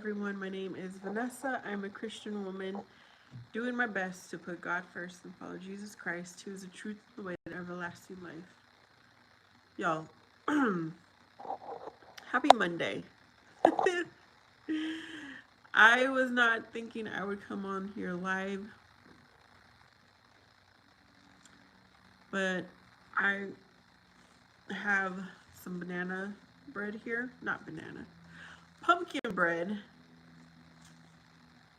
everyone. My name is Vanessa. I'm a Christian woman doing my best to put God first and follow Jesus Christ, who is the truth, the way, and everlasting life. Y'all, happy Monday. I was not thinking I would come on here live, but I have some banana bread here. Not banana, pumpkin bread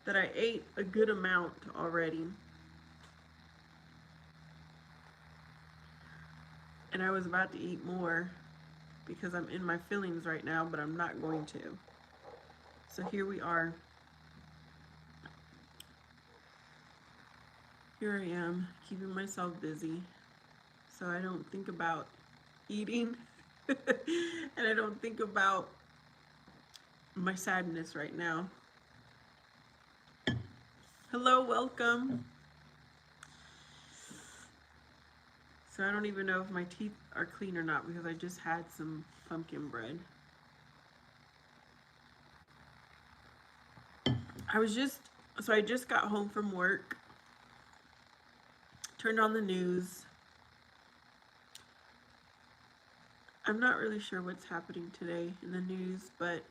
that I ate a good amount already. And I was about to eat more because I'm in my feelings right now, but I'm not going to. So here we are. Here I am, keeping myself busy so I don't think about eating and I don't think about my sadness right now. Hello, welcome. So I don't even know if my teeth are clean or not because I just had some pumpkin bread. I just got home from work, turned on the news. I'm not really sure what's happening today in the news, but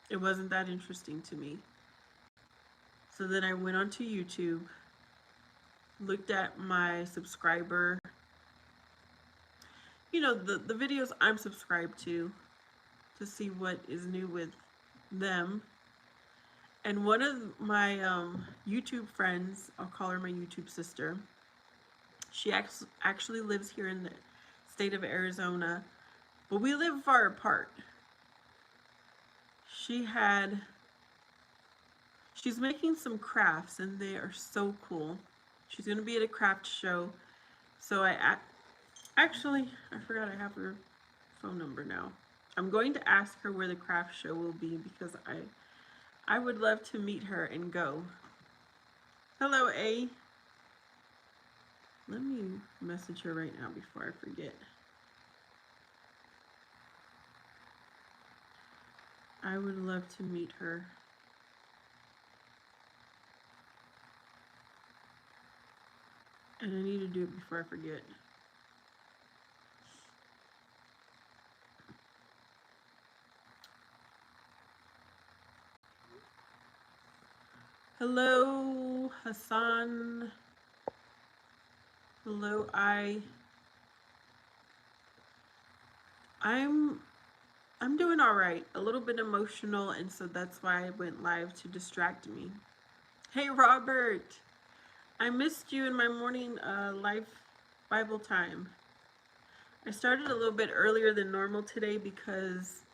it wasn't that interesting to me. So then I went onto YouTube, looked at my subscriber, the videos I'm subscribed to see what is new with them. And one of my YouTube friends, I'll call her my YouTube sister, she actually lives here in the state of Arizona, but we live far apart. She's making some crafts and they are so cool. She's going to be at a craft show. So actually, I forgot I have her phone number now. I'm going to ask her where the craft show will be because I would love to meet her and go. Hello, A. Let me message her right now before I forget. I would love to meet her. And I need to do it before I forget. Hello, Hassan. Hello, I'm doing all right. A little bit emotional, and so that's why I went live to distract me. Hey, Robert. I missed you in my morning live Bible time. I started a little bit earlier than normal today because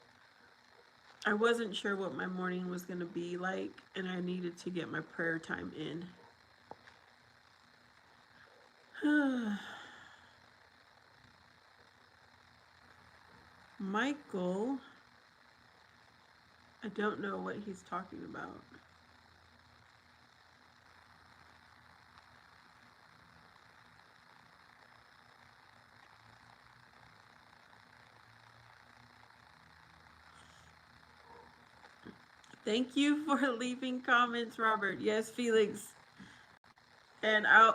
I wasn't sure what my morning was going to be like, and I needed to get my prayer time in. Michael, I don't know what he's talking about. Thank you for leaving comments, Robert. Yes, Felix. And I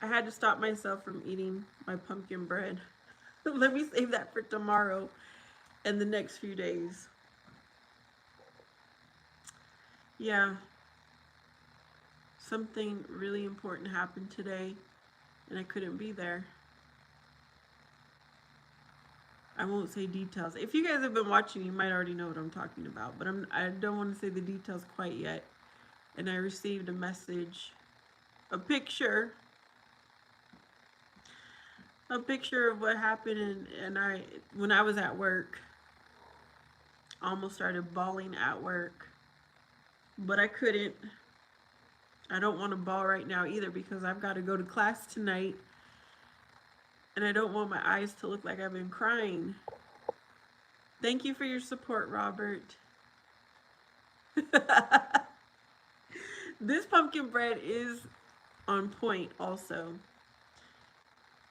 had to stop myself from eating my pumpkin bread. Let me save that for tomorrow and the next few days. Yeah. Something really important happened today and I couldn't be there. I won't say details. If you guys have been watching, you might already know what I'm talking about, but I don't want to say the details quite yet. And I received a message, a picture of what happened, and when I was at work, almost started bawling at work, but I couldn't. I don't want to bawl right now either because I've got to go to class tonight, and I don't want my eyes to look like I've been crying. Thank you for your support, Robert. This pumpkin bread is on point also.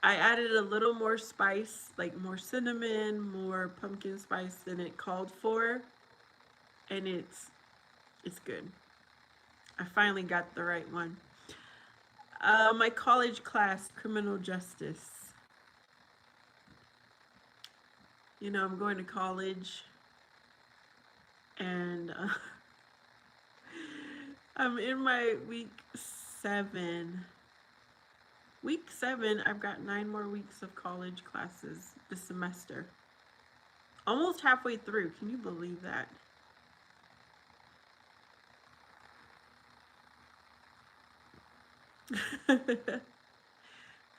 I added a little more spice, like more cinnamon, more pumpkin spice than it called for. And it's It's good. I finally got the right one. My college class, criminal justice. You know, I'm going to college, and I'm in my week 7. Week 7, I've got 9 more weeks of college classes this semester. Almost halfway through. Can you believe that?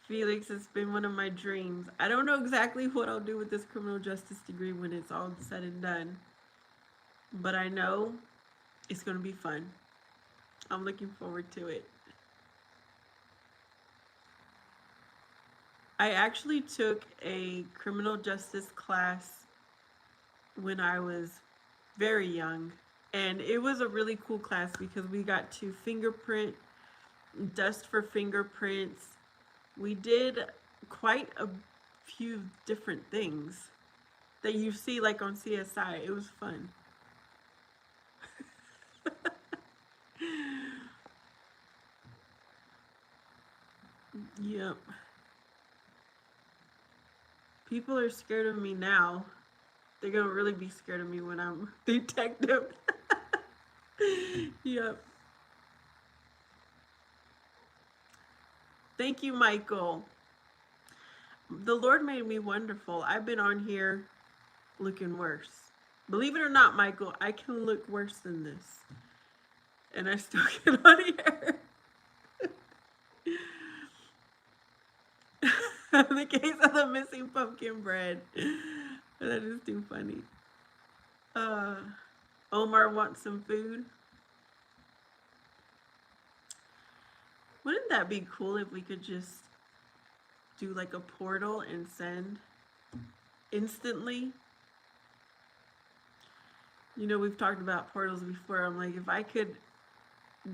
Felix, it's been one of my dreams. I don't know exactly what I'll do with this criminal justice degree when it's all said and done, but I know it's going to be fun. I'm looking forward to it. I actually took a criminal justice class when I was very young, and it was a really cool class because we got to fingerprint, dust for fingerprints. We did quite a few different things that you see like on CSI. It was fun. Yep. People are scared of me now. They're gonna really be scared of me when I'm detective. Yep. Thank you, Michael. The Lord made me wonderful. I've been on here looking worse. Believe it or not, Michael, I can look worse than this. And I still get on here. The case of the missing pumpkin bread. That is too funny. Uh, Omar wants some food. Wouldn't that be cool if we could just do like a portal and send instantly? You know, we've talked about portals before. I'm like, if I could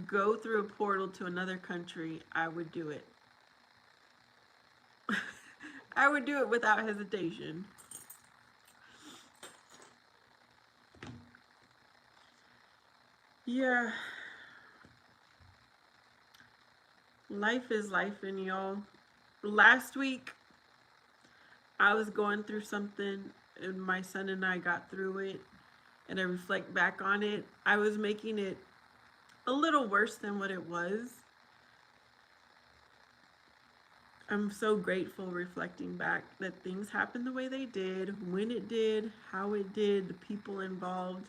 go through a portal to another country, I would do it. I would do it without hesitation. Yeah. Life is life, and y'all. Last week, I was going through something, and my son and I got through it, and I reflect back on it. I was making it a little worse than what it was. I'm so grateful reflecting back that things happened the way they did, when it did, how it did, the people involved.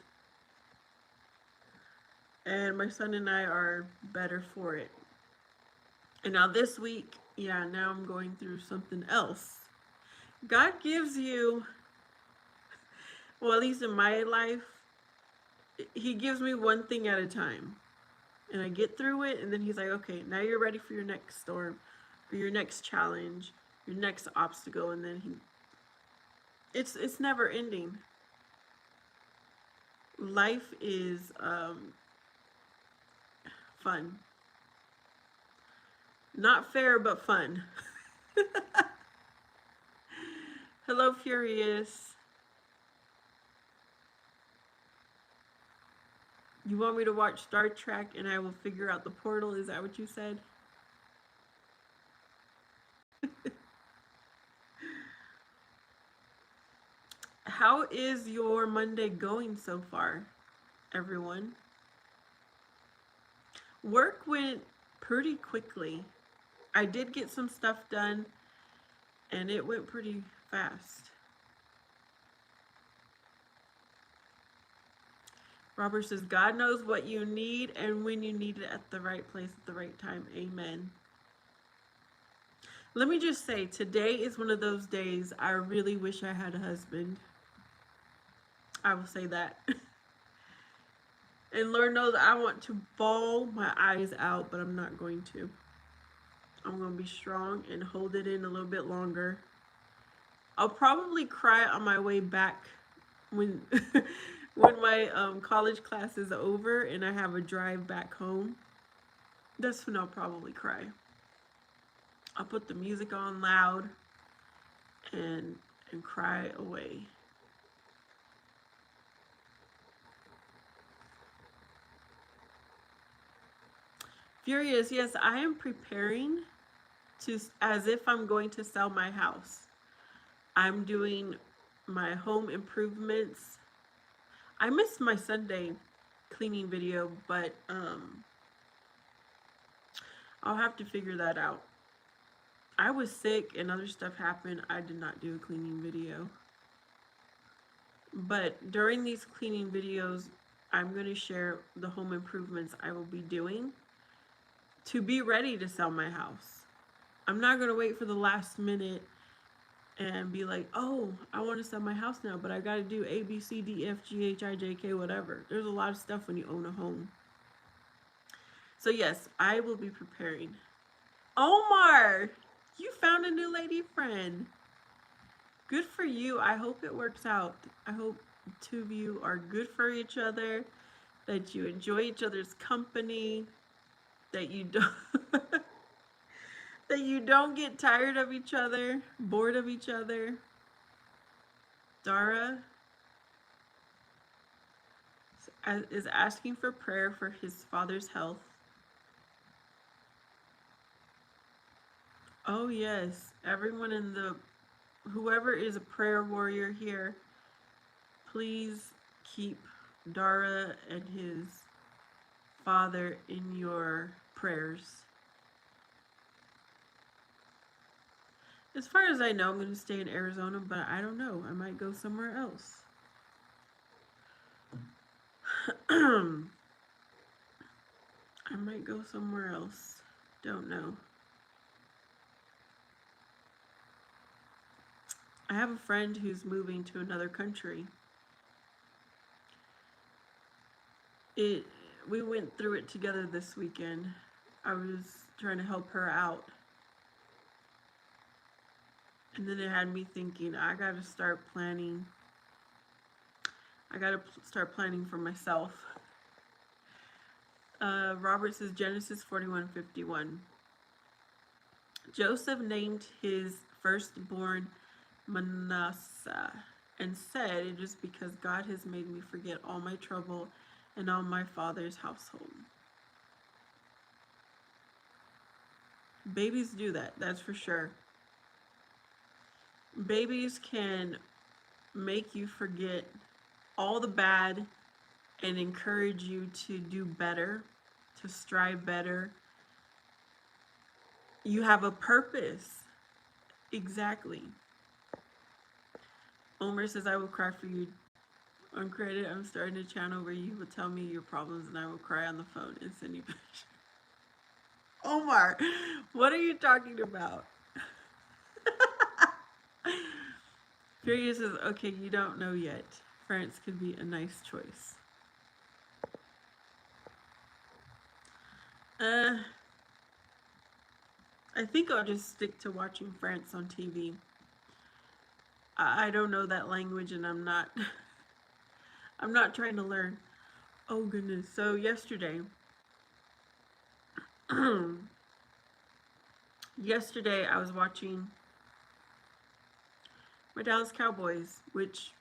And my son and I are better for it. And now this week, yeah, now I'm going through something else. God gives you, well, at least in my life, He gives me one thing at a time. And I get through it, and then He's like, okay, now you're ready for your next storm, for your next challenge, your next obstacle. And then it's never ending. Life is fun. Not fair, but fun. Hello, Furious. You want me to watch Star Trek and I will figure out the portal? Is that what you said? How is your Monday going so far, everyone? Work went pretty quickly. I did get some stuff done and it went pretty fast. Robert says, God knows what you need and when you need it at the right place at the right time. Amen. Let me just say, today is one of those days I really wish I had a husband. I will say that. And Lord knows I want to bawl my eyes out, but I'm not going to. I'm going to be strong and hold it in a little bit longer. I'll probably cry on my way back when when my college class is over and I have a drive back home. That's when I'll probably cry. I'll put the music on loud and cry away. Furious, yes, I am preparing to, as if I'm going to sell my house. I'm doing my home improvements. I missed my Sunday cleaning video, but I'll have to figure that out. I was sick and other stuff happened. I did not do a cleaning video. But during these cleaning videos, I'm going to share the home improvements I will be doing to be ready to sell my house. I'm not going to wait for the last minute and be like, oh, I want to sell my house now, but I got to do A, B, C, D, F, G, H, I, J, K, whatever. There's a lot of stuff when you own a home. So yes, I will be preparing. Omar, you found a new lady friend. Good for you. I hope it works out. I hope the two of you are good for each other, that you enjoy each other's company, that you don't that you don't get tired of each other, bored of each other. Dara is asking for prayer for his father's health. Oh yes, everyone in the whoever is a prayer warrior here, please keep Dara and his father in your prayers. As far as I know, I'm going to stay in Arizona, but I don't know. I might go somewhere else. I might go somewhere else. Don't know. I have a friend who's moving to another country. We went through it together this weekend. I was trying to help her out. And then it had me thinking, I got to start planning. I got to start planning for myself. Robert says Genesis 41:51. Joseph named his firstborn Manasseh and said, it is because God has made me forget all my trouble and all my father's household. Babies do that, that's for sure. Babies can make you forget all the bad and encourage you to do better, to strive better. You have a purpose. Exactly. Omer says, I will cry for you. On credit, I'm starting a channel where you will tell me your problems and I will cry on the phone and send you pictures. Omar, what are you talking about? Furious says, okay, you don't know yet. France could be a nice choice. I think I'll just stick to watching France on TV. I don't know that language and I'm not I'm not trying to learn. Oh goodness. So yesterday yesterday I was watching my Dallas Cowboys, which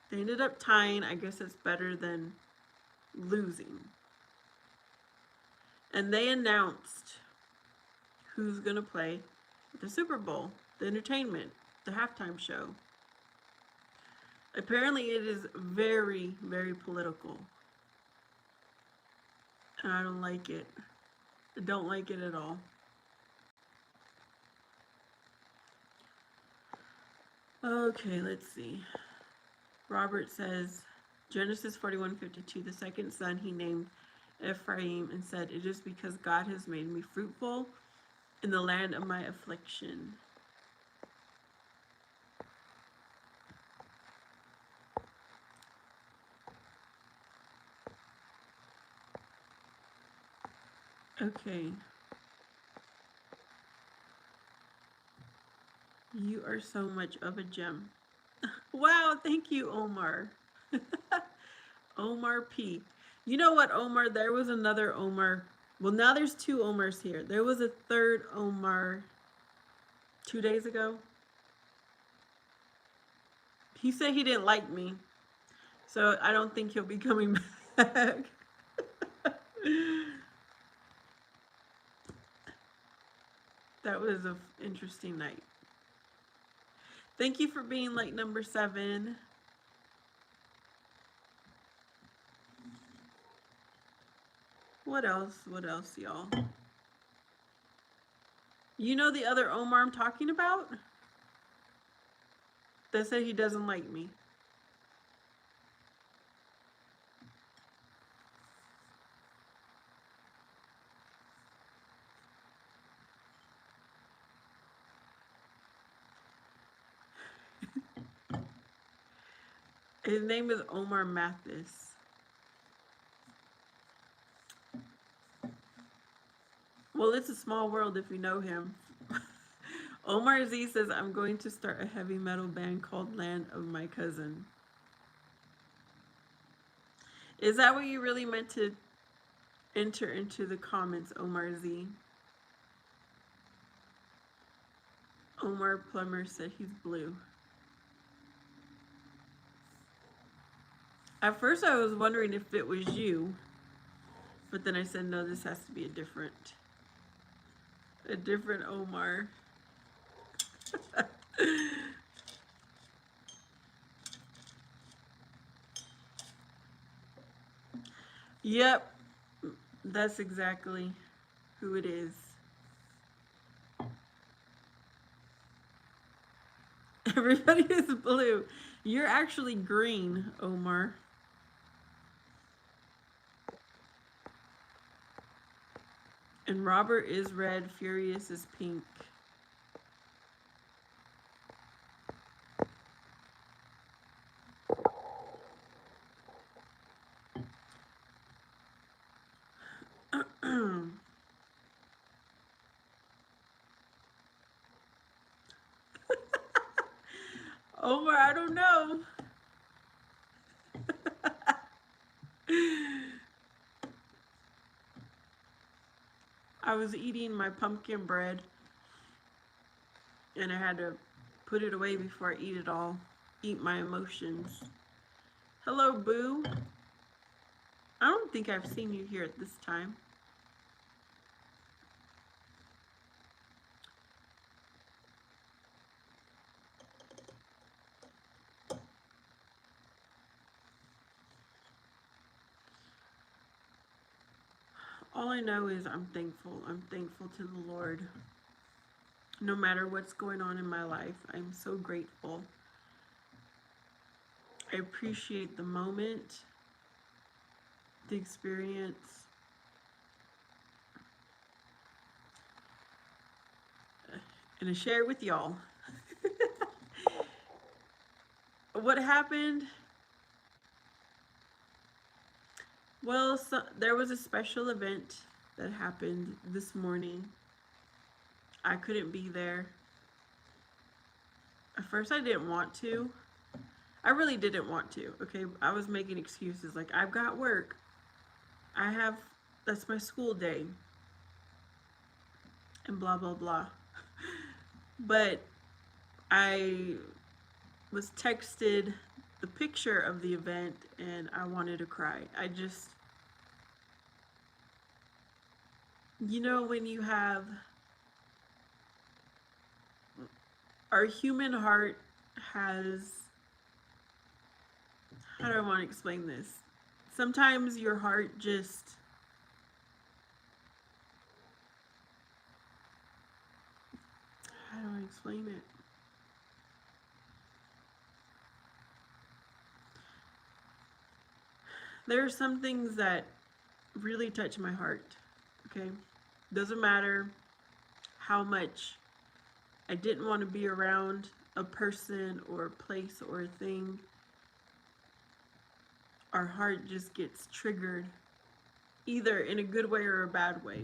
they ended up tying. I guess it's better than losing. And they announced who's going to play the Super Bowl, the entertainment, the halftime show. Apparently it is very, very political. And I don't like it. I don't like it at all. Okay, let's see. Robert says, Genesis 41:52, the second son he named Ephraim and said, it is because God has made me fruitful in the land of my affliction. Okay. You are so much of a gem. Wow, thank you, Omar. Omar P. You know what, Omar? There was another Omar. Well, now there's two Omars here. There was a third Omar 2 days ago. He said he didn't like me. So I don't think he'll be coming back. That was an interesting night. Thank you for being like number 7. What else? What else, y'all? You know the other Omar I'm talking about? That said he doesn't like me. His name is Omar Mathis. Well, it's a small world if you know him. Omar Z says, I'm going to start a heavy metal band called Land of My Cousin. Is that what you really meant to enter into the comments, Omar Z? Omar Plummer said he's blue. At first I was wondering if it was you, but then I said, no, this has to be a different Omar. Yep, that's exactly who it is. Everybody is blue. You're actually green, Omar. And Robert is red, Furious is pink. Omar, I don't know. I was eating my pumpkin bread and I had to put it away before I eat it all. Eat my emotions. Hello, Boo. I don't think I've seen you here at this time. All I know is I'm thankful. I'm thankful to the Lord. No matter what's going on in my life, I'm so grateful. I appreciate the moment, the experience. And I share it with y'all. What happened? Well, there was a special event that happened this morning. I couldn't be there. At first I didn't want to. I really didn't want to, okay? I was making excuses like, I've got work. That's my school day. And blah, blah, blah. But I was texted the picture of the event and I wanted to cry. You know, when you have, our human heart has, how do I want to explain this? Sometimes your heart just, how do I explain it? There are some things that really touch my heart, okay? Doesn't matter how much I didn't want to be around a person or a place or a thing. Our heart just gets triggered, either in a good way or a bad way.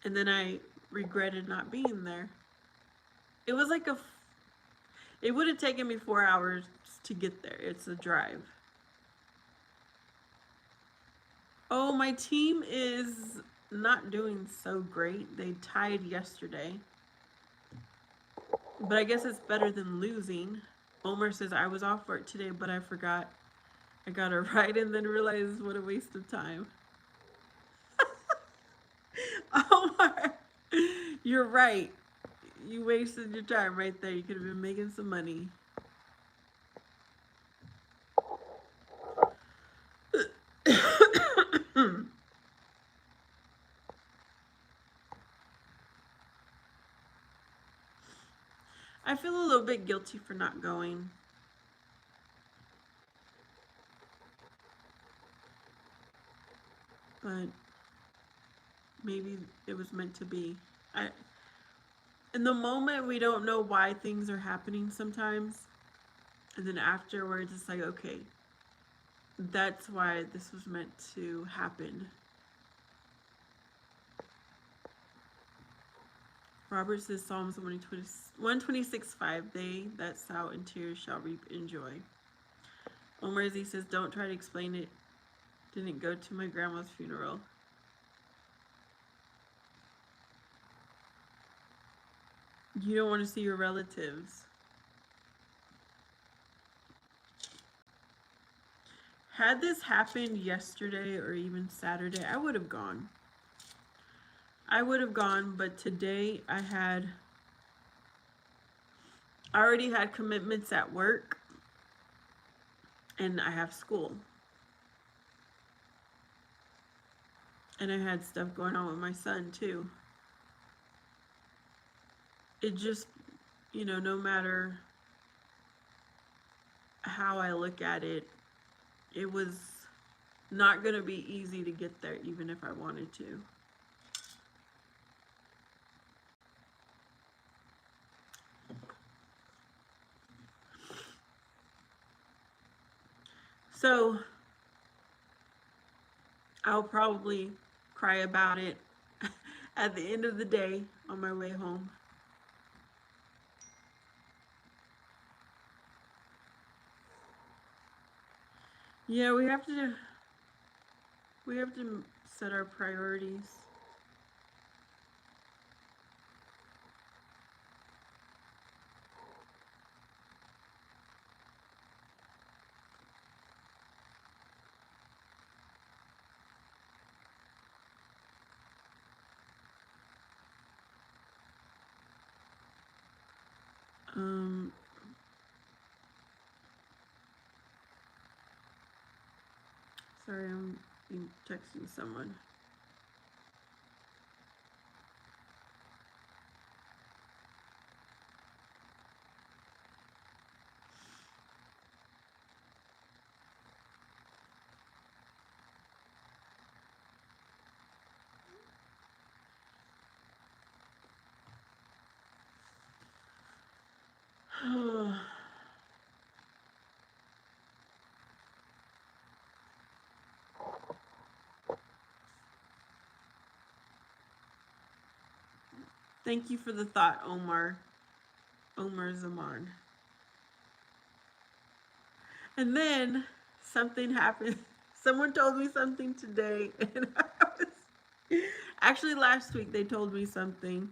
And then I regretted not being there. It was like it would have taken me 4 hours to get there. It's a drive. Oh, my team is not doing so great. They tied yesterday. But I guess it's better than losing. Omar says, I was off work today, but I forgot. I got a ride and then realized what a waste of time. Omar, You're right. You wasted your time right there. You could have been making some money. I feel a little bit guilty for not going, but maybe it was meant to be. I In the moment we don't know why things are happening sometimes, and then afterwards it's like, okay, that's why this was meant to happen. Robert says Psalms 126:5, they that sow in tears shall reap in joy. Omar Z says, don't try to explain it. Didn't go to my grandma's funeral. You don't want to see your relatives. Had this happened yesterday or even Saturday, I would have gone. But today I already had commitments at work and I have school. And I had stuff going on with my son too. It just, no matter how I look at it, it was not going to be easy to get there even if I wanted to. So I'll probably cry about it at the end of the day on my way home. Yeah, we have to set our priorities. Um Sorry, I'm texting someone. Thank you for the thought, Omar. Omar Zaman. And then something happened. Someone told me something today, and I was actually last week they told me something,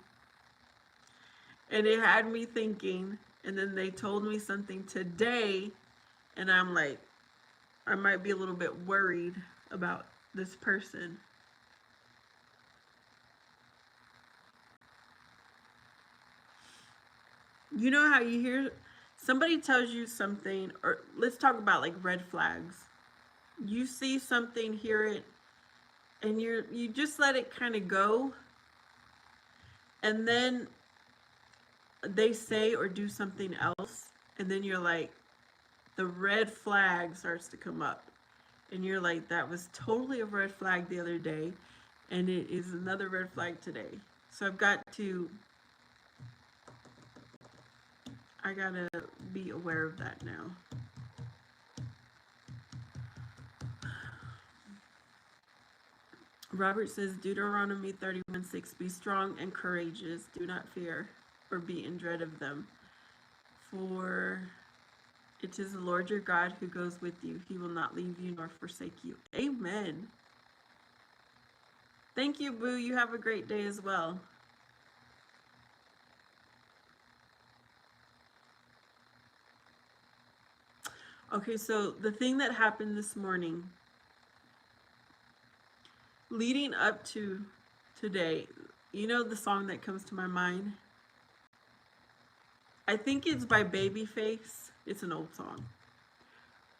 and it had me thinking. And then they told me something today, and I'm like, I might be a little bit worried about this person. You know how you hear somebody tells you something, or let's talk about like red flags. You see something, hear it, and you just let it kind of go, and then they say or do something else, and then you're like, the red flag starts to come up, and you're like, that was totally a red flag the other day, and it is another red flag today. So I gotta be aware of that now. Robert says Deuteronomy 31:6, be strong and courageous, do not fear or be in dread of them, for it is the Lord your God who goes with you. He will not leave you nor forsake you. Amen. Thank you, Boo. You have a great day as well. Okay, so the thing that happened this morning, leading up to today, You know the song that comes to my mind? I think it's by Babyface. It's an old song.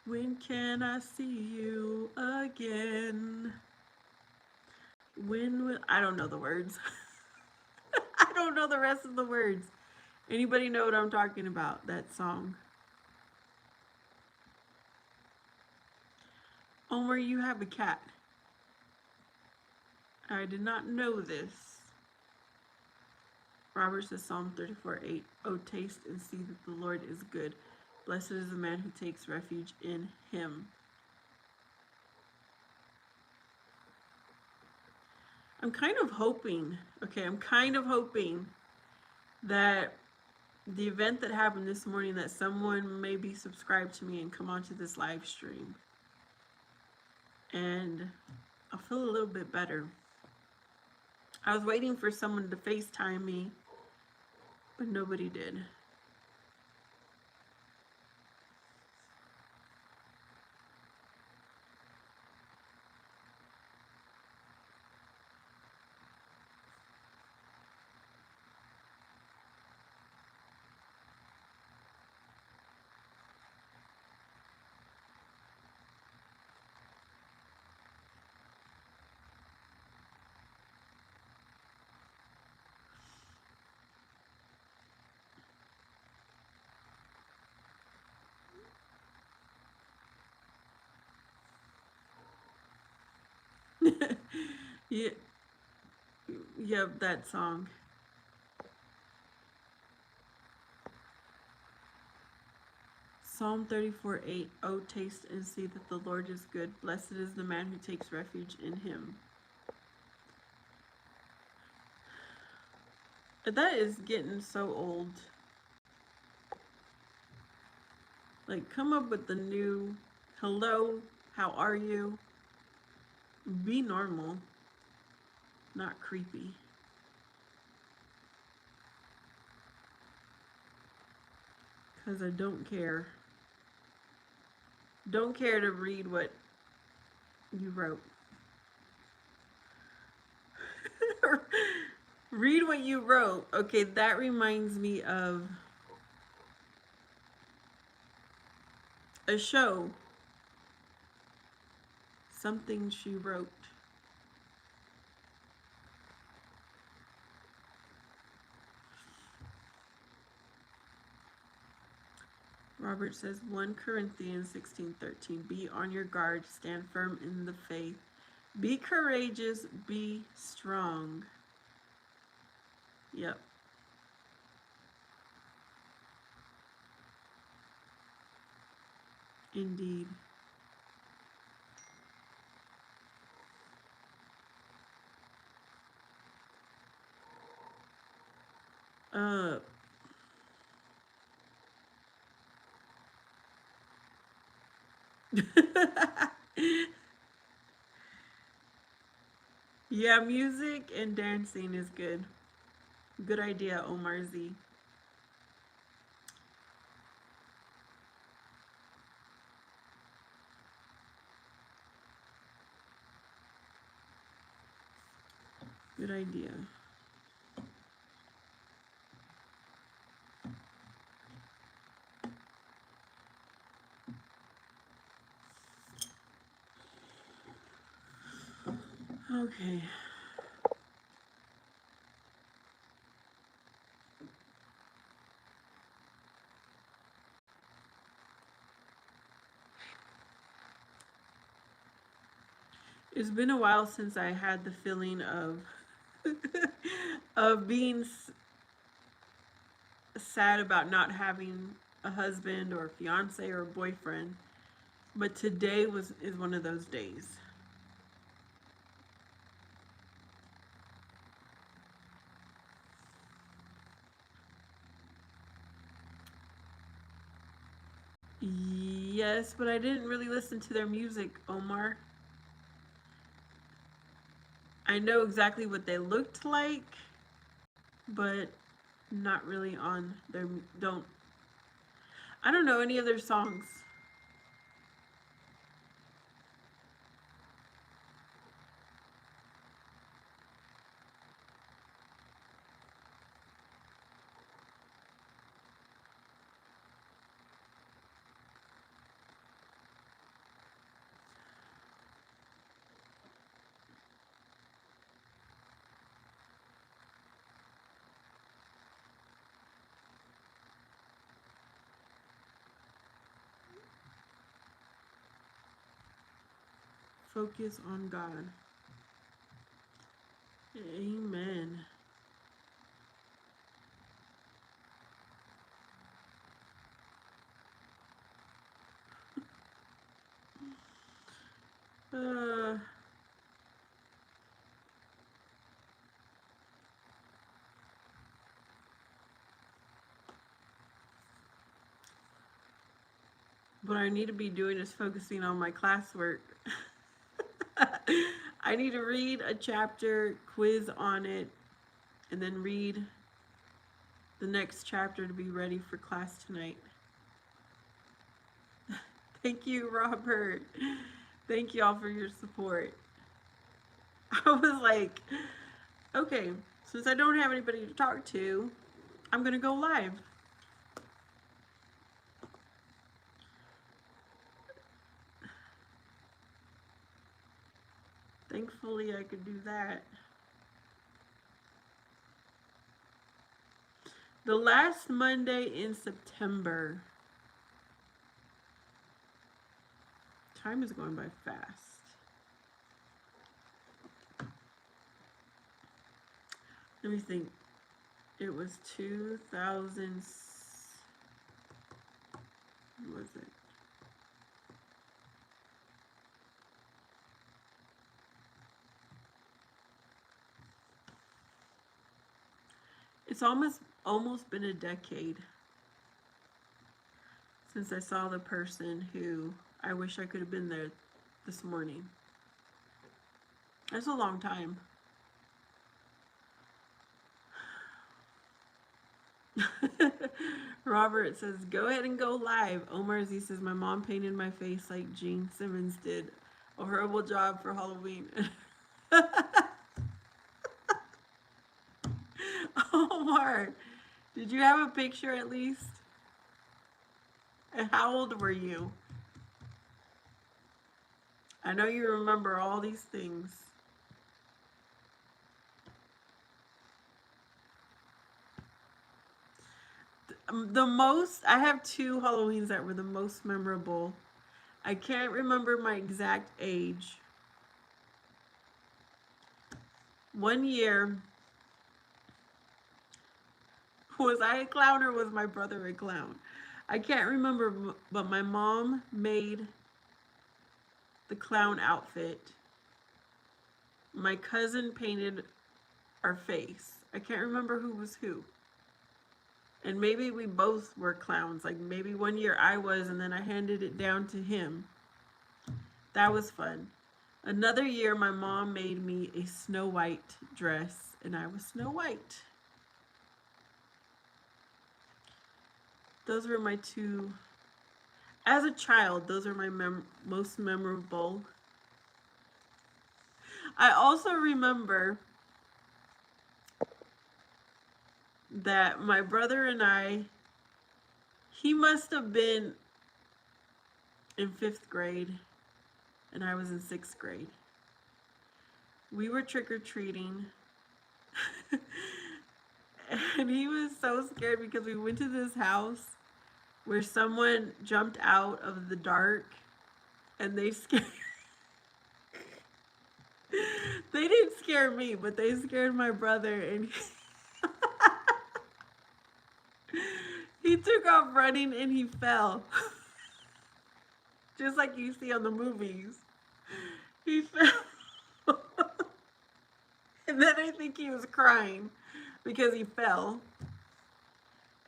When can I see you again? When will I don't know the words. I don't know the rest of the words. Anybody know what I'm talking about? That song. Omar, you have a cat. I did not know this. Robert says Psalm 34:8. Oh, taste and see that the Lord is good. Blessed is the man who takes refuge in him. I'm kind of hoping, that the event that happened this morning, that someone maybe subscribe to me and come onto this live stream. And I'll feel a little bit better. I was waiting for someone to FaceTime me, but nobody did. Yeah, yep, that song. Psalm 34:8. Oh, taste and see that the Lord is good. Blessed is the man who takes refuge in him. That is getting so old. Like, come up with the new hello, how are you? Be normal, not creepy. Because I don't care. Don't care to read what you wrote. Read what you wrote. Okay, that reminds me of a show. Something she wrote. Robert says 1 Corinthians 16:13. Be on your guard, stand firm in the faith. Be courageous, be strong. Yep. Indeed. Uh Yeah, music and dancing is good. Good idea, Omar Z. Good idea. Okay. It's been a while since I had the feeling of of being sad about not having a husband or a fiance or a boyfriend. But today is one of those days. Yes, but I didn't really listen to their music, Omar. I know exactly what they looked like, but not really on their don't I don't know any of their songs. Focus on God. Amen. Uh, what I need to be doing is focusing on my classwork. I need to read a chapter, quiz on it, and then read the next chapter to be ready for class tonight. Thank you, Robert. Thank you all for your support. I was like, okay, since I don't have anybody to talk to, I'm going to go live. Thankfully, I could do that. The last Monday in September. Time is going by fast. Let me think. It was 2000. What was it? It's almost been a decade since I saw the person who I wish I could have been there this morning. That's a long time. Robert says, go ahead and go live. Omar Z says, my mom painted my face like Gene Simmons did. A horrible job for Halloween. Omar, did you have a picture at least? And how old were you? I know you remember all these things. I have two Halloweens that were the most memorable. I can't remember my exact age. One year, was I a clown or was my brother a clown? I can't remember, but my mom made the clown outfit. My cousin painted our face. I can't remember who was who. And maybe we both were clowns. Like maybe one year I was, and then I handed it down to him. That was fun. Another year, my mom made me a Snow White dress, and I was Snow White. Those were my two. As a child, those are my most memorable. I also remember that my brother and I, he must have been in 5th grade, and I was in 6th grade. We were trick-or-treating, and he was so scared because we went to this house where someone jumped out of the dark, and they scared... They didn't scare me, but they scared my brother, and he took off running and he fell. Just like you see on the movies. He fell. And then I think he was crying because he fell.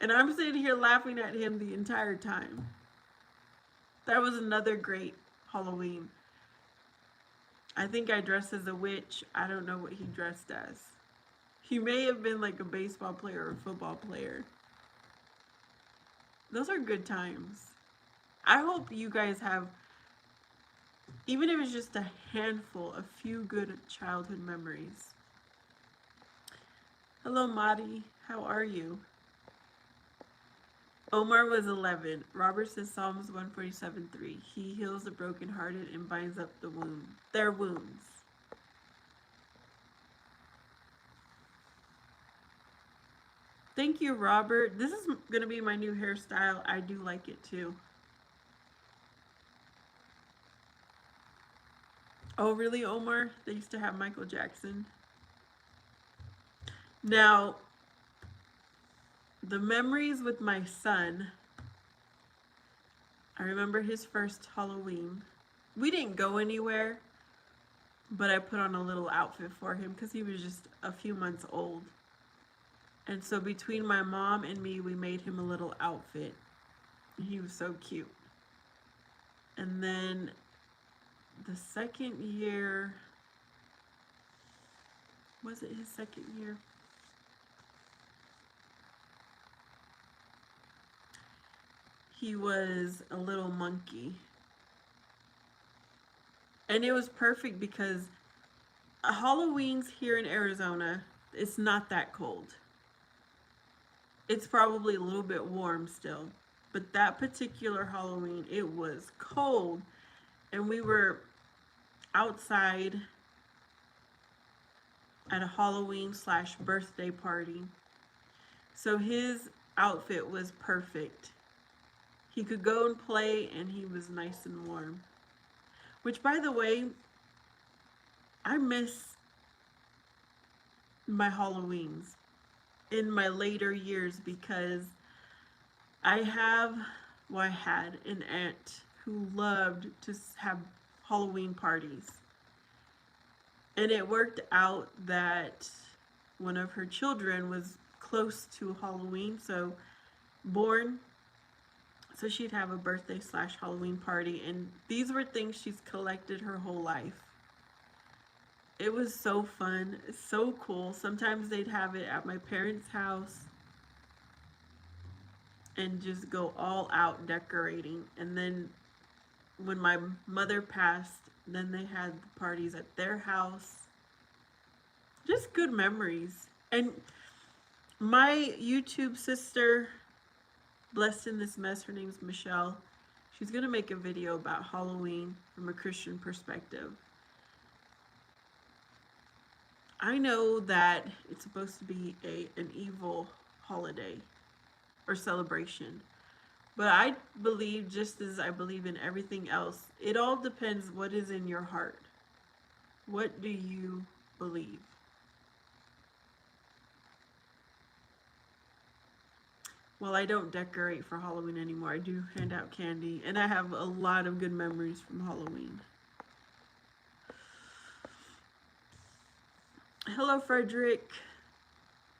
And I'm sitting here laughing at him the entire time. That was another great Halloween. I think I dressed as a witch. I don't know what he dressed as. He may have been like a baseball player or a football player. Those are good times. I hope you guys have, even if it's just a handful, a few good childhood memories. Hello, Madi. How are you? Omar was 11. Robert says Psalms 147:3. He heals the brokenhearted and binds up their wounds. Thank you, Robert. This is going to be my new hairstyle. I do like it too. Oh, really, Omar? They used to have Michael Jackson. Now, the memories with my son, I remember his first Halloween. We didn't go anywhere, but I put on a little outfit for him because he was just a few months old. And so between my mom and me, we made him a little outfit. He was so cute. And then the second year, was it his second year? He was a little monkey. And it was perfect because Halloween's here in Arizona, it's not that cold. It's probably a little bit warm still. But that particular Halloween, it was cold. And we were outside at a Halloween / birthday party. So his outfit was perfect. He could go and play, and he was nice and warm. Which, by the way, I miss my Halloweens in my later years because I have, well, I had an aunt who loved to have Halloween parties. And it worked out that one of her children was close to Halloween, so born. So she'd have a birthday / Halloween party, and these were things she's collected her whole life. It was so fun, so cool. Sometimes they'd have it at my parents' house and just go all out decorating. And then when my mother passed, then they had parties at their house. Just good memories. And my YouTube sister, blessed in this mess, her name's Michelle. She's going to make a video about Halloween from a Christian perspective. I know that it's supposed to be an evil holiday or celebration, but I believe, just as I believe in everything else, it all depends what is in your heart. What do you believe? Well, I don't decorate for Halloween anymore. I do hand out candy, and I have a lot of good memories from Halloween. Hello, Frederick.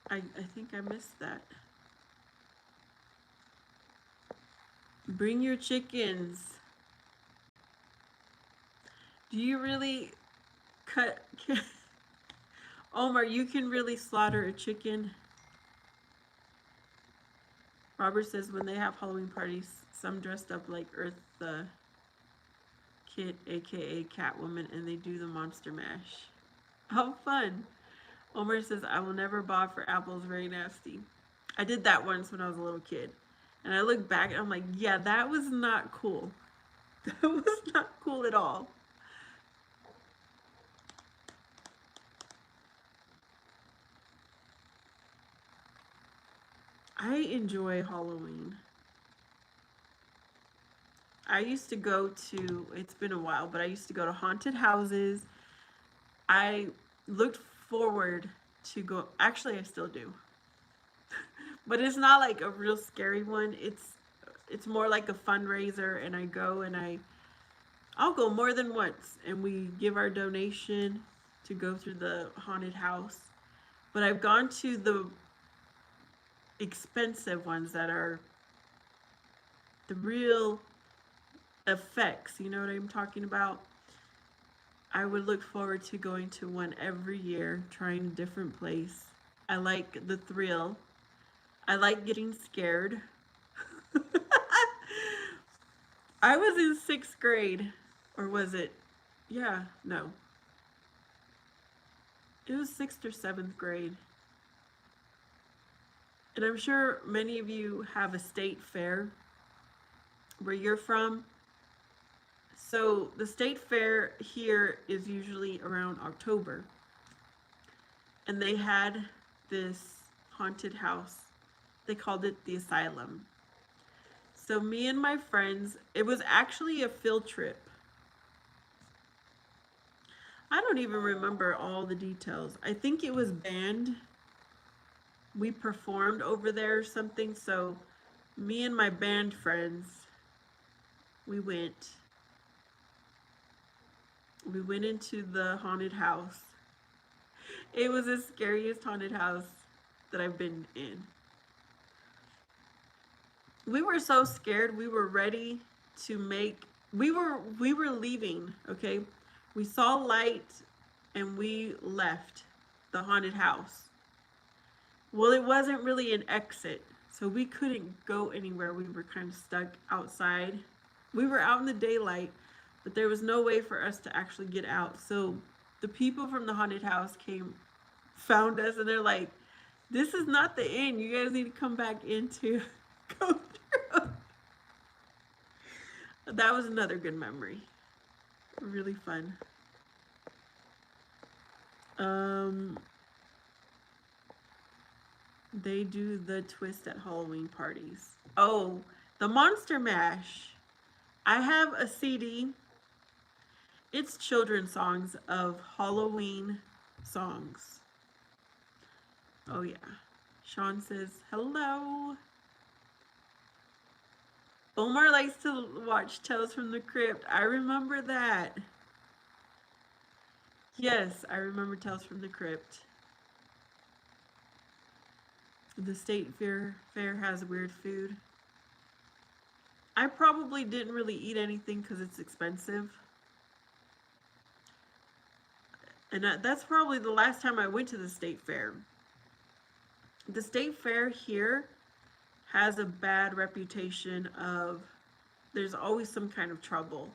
I think I missed that. Bring your chickens. Do you really cut? Omar, you can really slaughter a chicken? Robert says when they have Halloween parties, some dressed up like Eartha Kitt, aka Catwoman, and they do the monster mash. How fun! Omar says, I will never bob for apples, very nasty. I did that once when I was a little kid. And I look back and I'm like, yeah, that was not cool. That was not cool at all. I enjoy Halloween. I used to go to, it's been a while, but I used to go to haunted houses. I looked forward to go, actually I still do. But it's not like a real scary one. It's more like a fundraiser, and I go and I'll go more than once, and we give our donation to go through the haunted house. But I've gone to the expensive ones that are the real effects, you know what I'm talking about? I would look forward to going to one every year, trying a different place. I like the thrill. I like getting scared. I was in 6th grade, or was it? Yeah, no. It was 6th or 7th grade. And I'm sure many of you have a state fair where you're from. So the state fair here is usually around October. And they had this haunted house. They called it the asylum. So me and my friends, it was actually a field trip. I don't even remember all the details. I think it was band. We performed over there or something. So me and my band friends, we went. We went into the haunted house. It was the scariest haunted house that I've been in. We were so scared. We were ready to make we were leaving, okay? We saw light and we left the haunted house. Well, it wasn't really an exit, so we couldn't go anywhere. We were kind of stuck outside. We were out in the daylight, but there was no way for us to actually get out. So the people from the haunted house came, found us, and they're like, "This is not the end. You guys need to come back in to go through." That was another good memory. Really fun. Um, they do the twist at Halloween parties. Oh, the Monster Mash. I have a CD. It's children's songs of Halloween songs. Oh, yeah. Sean says, hello. Omar likes to watch Tales from the Crypt. I remember that. Yes, I remember Tales from the Crypt. The state fair has weird food. I probably didn't really eat anything because it's expensive. And that's probably the last time I went to the state fair. The state fair here has a bad reputation of there's always some kind of trouble.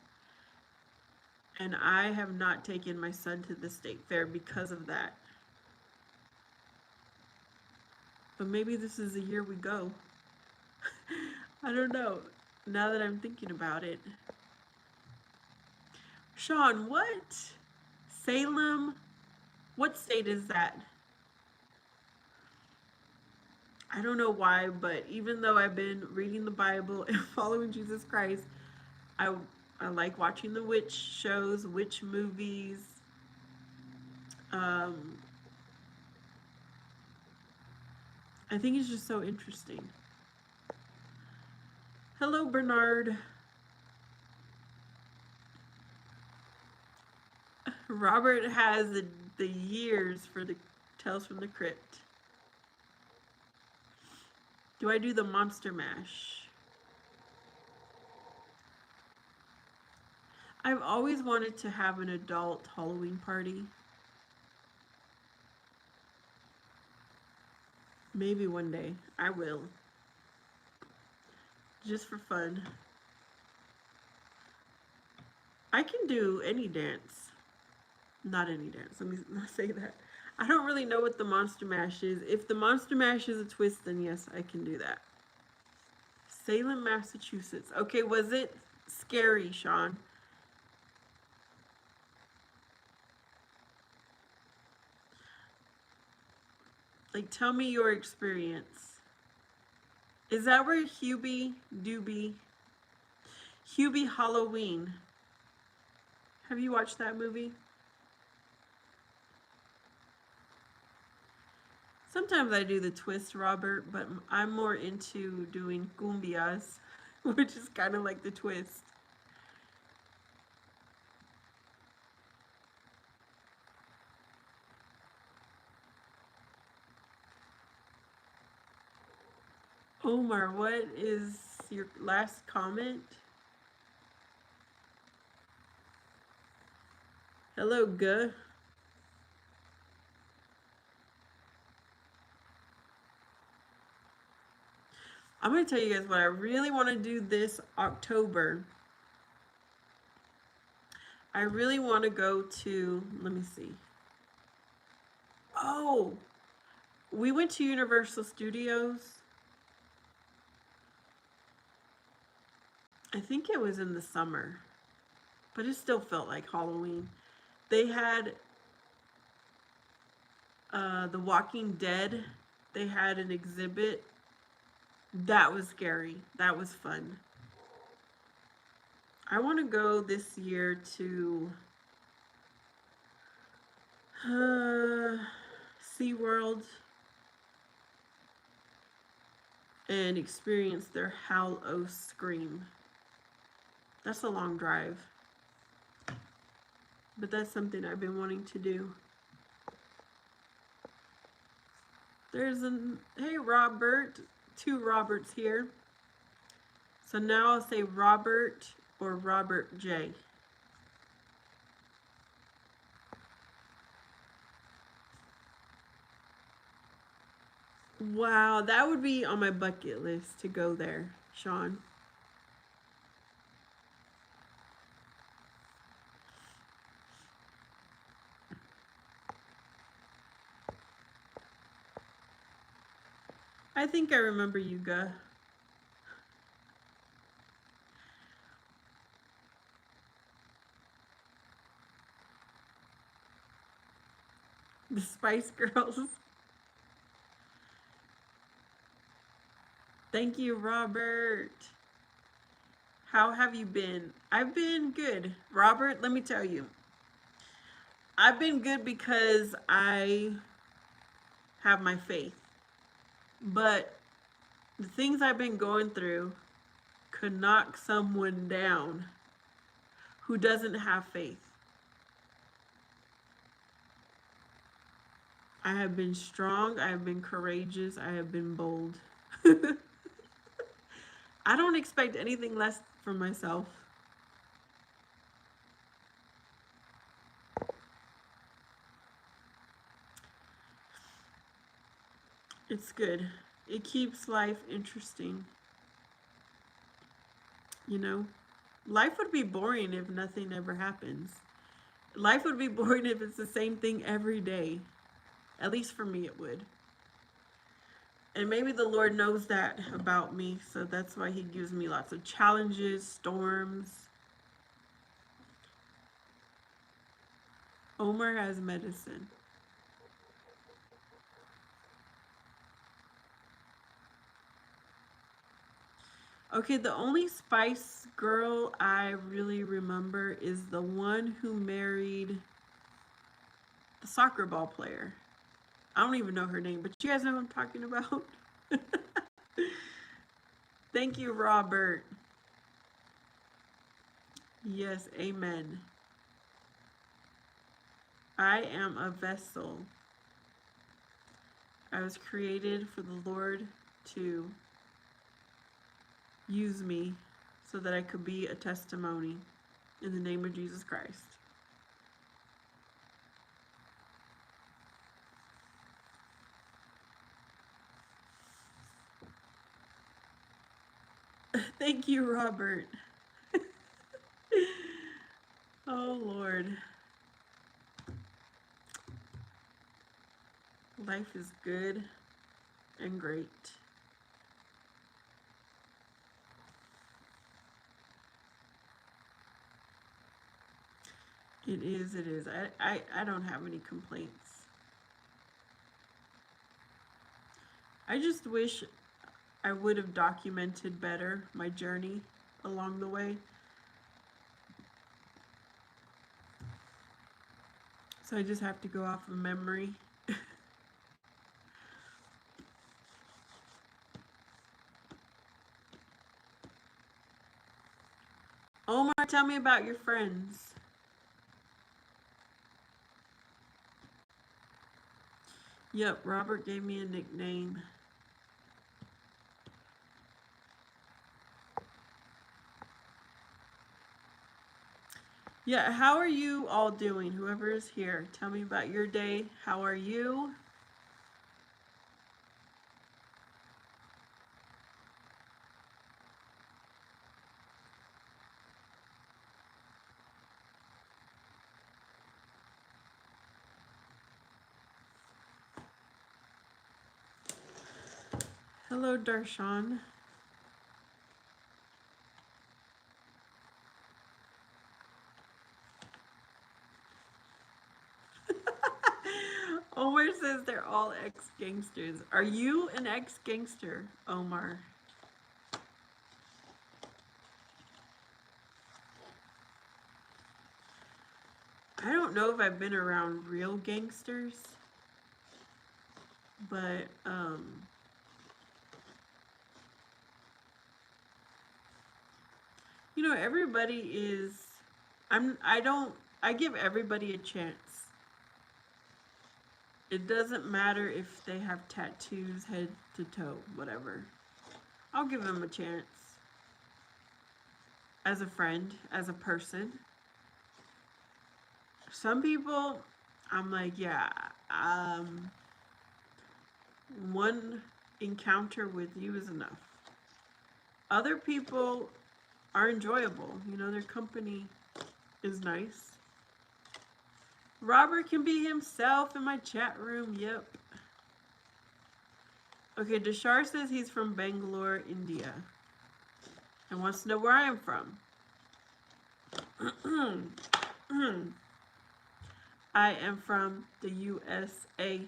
And I have not taken my son to the state fair because of that. But maybe this is the year we go. I don't know. Now that I'm thinking about it. Sean, what? Salem? What state is that? I don't know why, but even though I've been reading the Bible and following Jesus Christ, I like watching the witch shows, witch movies. I think it's just so interesting. Hello, Bernard. Robert has the years for the Tales from the Crypt. Do I do the Monster Mash? I've always wanted to have an adult Halloween party. Maybe one day. I will. Just for fun. I can do any dance. Not any dance. Let me not say that. I don't really know what the Monster Mash is. If the Monster Mash is a twist, then yes, I can do that. Salem, Massachusetts. Okay, was it scary, Sean? Like, tell me your experience. Is that where Hubie Halloween? Have you watched that movie? Sometimes I do the twist, Robert, but I'm more into doing cumbias, which is kind of like the twist. Omar, what is your last comment? Hello, Guh. I'm going to tell you guys what I really want to do this October. I really want to go to, let me see. Oh, we went to Universal Studios. I think it was in the summer, but it still felt like Halloween. They had The Walking Dead. They had an exhibit. That was scary. That was fun. I want to go this year to SeaWorld and experience their Howl-O scream. That's a long drive, but that's something I've been wanting to do. There's hey Robert, two Roberts here. So now I'll say Robert or Robert J. Wow, that would be on my bucket list to go there, Sean. I think I remember Yuga. The Spice Girls. Thank you, Robert. How have you been? I've been good. Robert, let me tell you. I've been good because I have my faith. But the things I've been going through could knock someone down who doesn't have faith. I have been strong, I have been courageous, I have been bold. I don't expect anything less from myself. It's good. It keeps life interesting. You know, life would be boring if nothing ever happens. Life would be boring if it's the same thing every day. At least for me, it would. And maybe the Lord knows that about me, so that's why He gives me lots of challenges, storms. Omar has medicine. Okay, the only Spice Girl I really remember is the one who married the soccer ball player. I don't even know her name, but you guys know who I'm talking about. Thank you, Robert. Yes, amen. I am a vessel. I was created for the Lord to use me so that I could be a testimony in the name of Jesus Christ. Thank you, Robert. Oh, Lord. Life is good and great. It is, it is. I don't have any complaints. I just wish I would have documented better my journey along the way. So I just have to go off of memory. Omar, tell me about your friends. Yep, Robert gave me a nickname. Yeah, how are you all doing? Whoever is here, tell me about your day. How are you? Hello, Darshan. Omar says they're all ex-gangsters. Are you an ex-gangster, Omar? I don't don't know if I've been around real gangsters, but you know, everybody is. I don't. I give everybody a chance. It doesn't matter if they have tattoos, head to toe, whatever. I'll give them a chance. As a friend, as a person. Some people, I'm like, yeah, one encounter with you is enough. Other people are enjoyable. You know, their company is nice. Robert can be himself in my chat room. Yep. Okay, Dashar says he's from Bangalore, India, and wants to know where I am from. I am from the USA.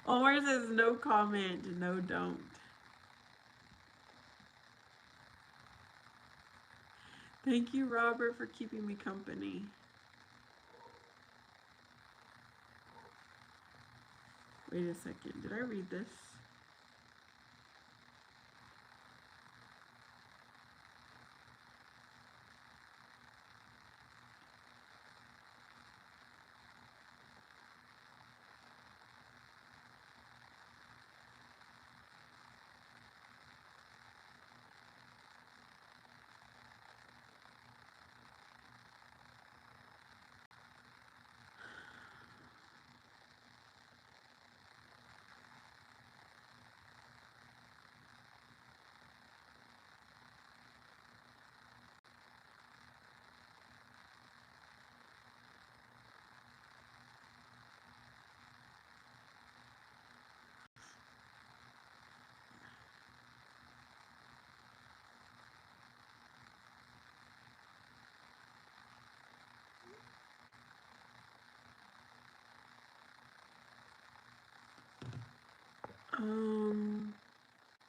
Omar says no comment, no don't. Thank you, Robert, for keeping me company. Wait a second, did I read this?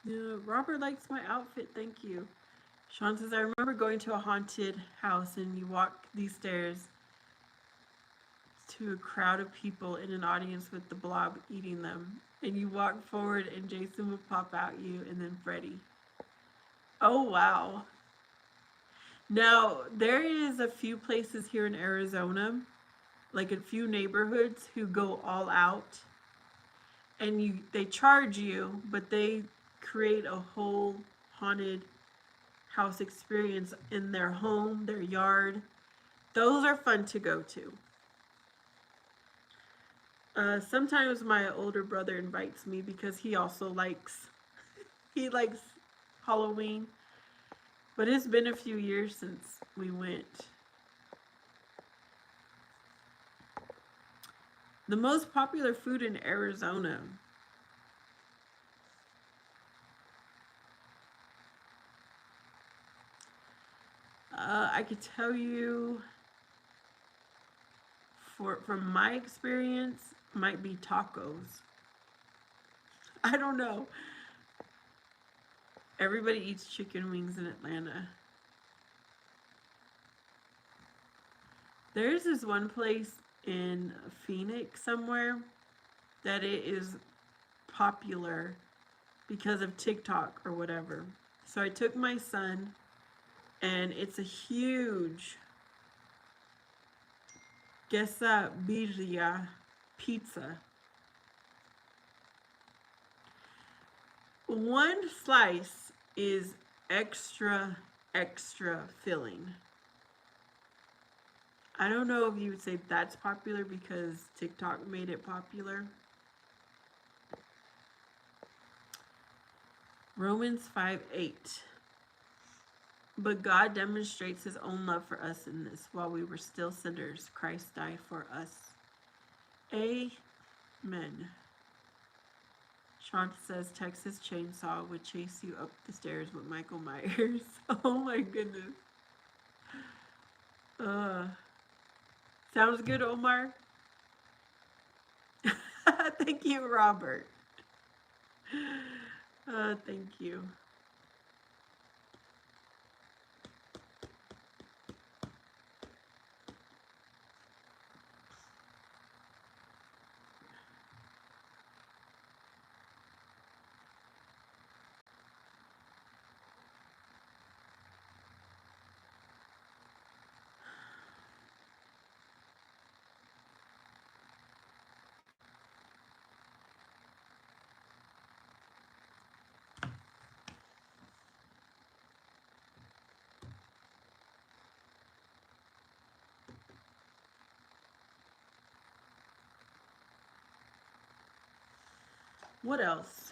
Yeah, Robert likes my outfit, thank you. Sean says, I remember going to a haunted house and you walk these stairs to a crowd of people in an audience with the blob eating them. And you walk forward and Jason would pop out you and then Freddy. Oh, wow. Now, there is a few places here in Arizona, like a few neighborhoods who go all out and they charge you, but they create a whole haunted house experience in their home, their yard. Those are fun to go to. Sometimes my older brother invites me because he also likes Halloween. But it's been a few years since we went. The most popular food in Arizona. I could tell you from my experience, might be tacos. I don't know. Everybody eats chicken wings in Atlanta. There's this one place in Phoenix somewhere that it is popular because of TikTok or whatever. So I took my son, and it's a huge quesadilla pizza. One slice is extra filling. I don't know if you would say that's popular because TikTok made it popular. Romans 5:8. But God demonstrates his own love for us in this: while we were still sinners, Christ died for us. Amen. Sean says Texas Chainsaw would chase you up the stairs with Michael Myers. Oh my goodness. Sounds good, Omar? Thank you, Robert. Thank you. What else?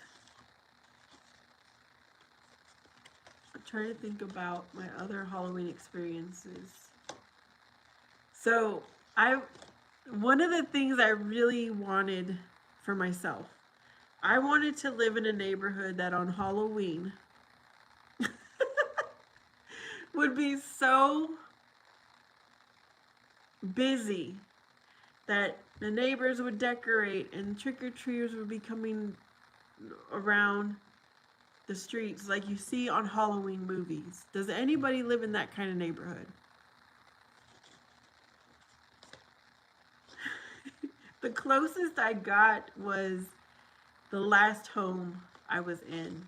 I'm trying to think about my other Halloween experiences. So, I one of the things I really wanted for myself, I wanted to live in a neighborhood that on Halloween would be so busy that the neighbors would decorate and trick or treaters would be coming around the streets like you see on Halloween movies. Does anybody live in that kind of neighborhood? The closest I got was the last home I was in.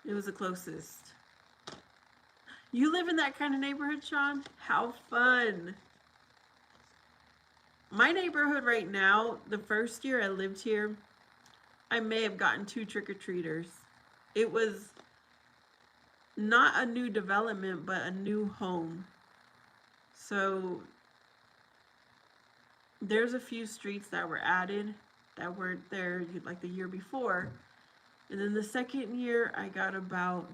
It was the closest. You live in that kind of neighborhood, Sean? How fun. My neighborhood right now, the first year I lived here, I may have gotten 2 trick-or-treaters. It was not a new development, but a new home. So there's a few streets that were added that weren't there like the year before. And then the second year, I got about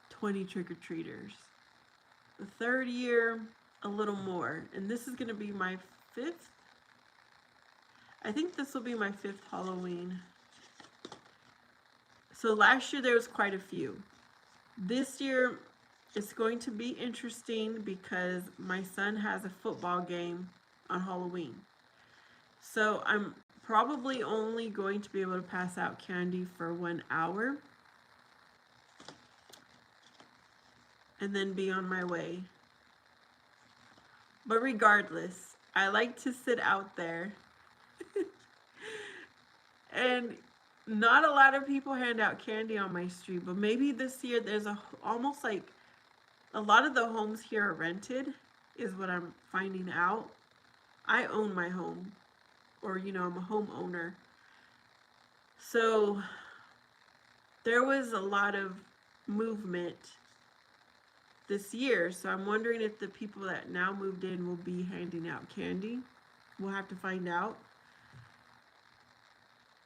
20 trick-or-treaters. The third year, a little more. And this is going to be my 5th. I think this will be my 5th Halloween. So last year, there was quite a few. This year, it's going to be interesting because my son has a football game on Halloween. So I'm probably only going to be able to pass out candy for 1 hour and then be on my way. But regardless, I like to sit out there and not a lot of people hand out candy on my street, but maybe this year there's almost like a lot of the homes here are rented is what I'm finding out. I own my home, or I'm a homeowner. So there was a lot of movement this year. So I'm wondering if the people that now moved in will be handing out candy. We'll have to find out.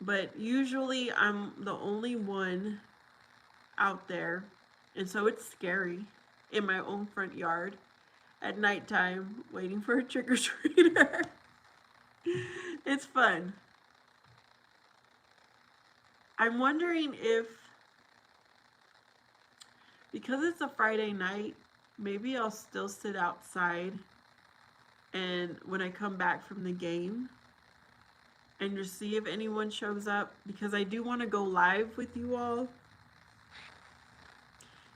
But usually I'm the only one out there. And so it's scary in my own front yard at nighttime waiting for a trick-or-treater. It's fun. I'm wondering if, because it's a Friday night, maybe I'll still sit outside and when I come back from the game and just see if anyone shows up, because I do want to go live with you all.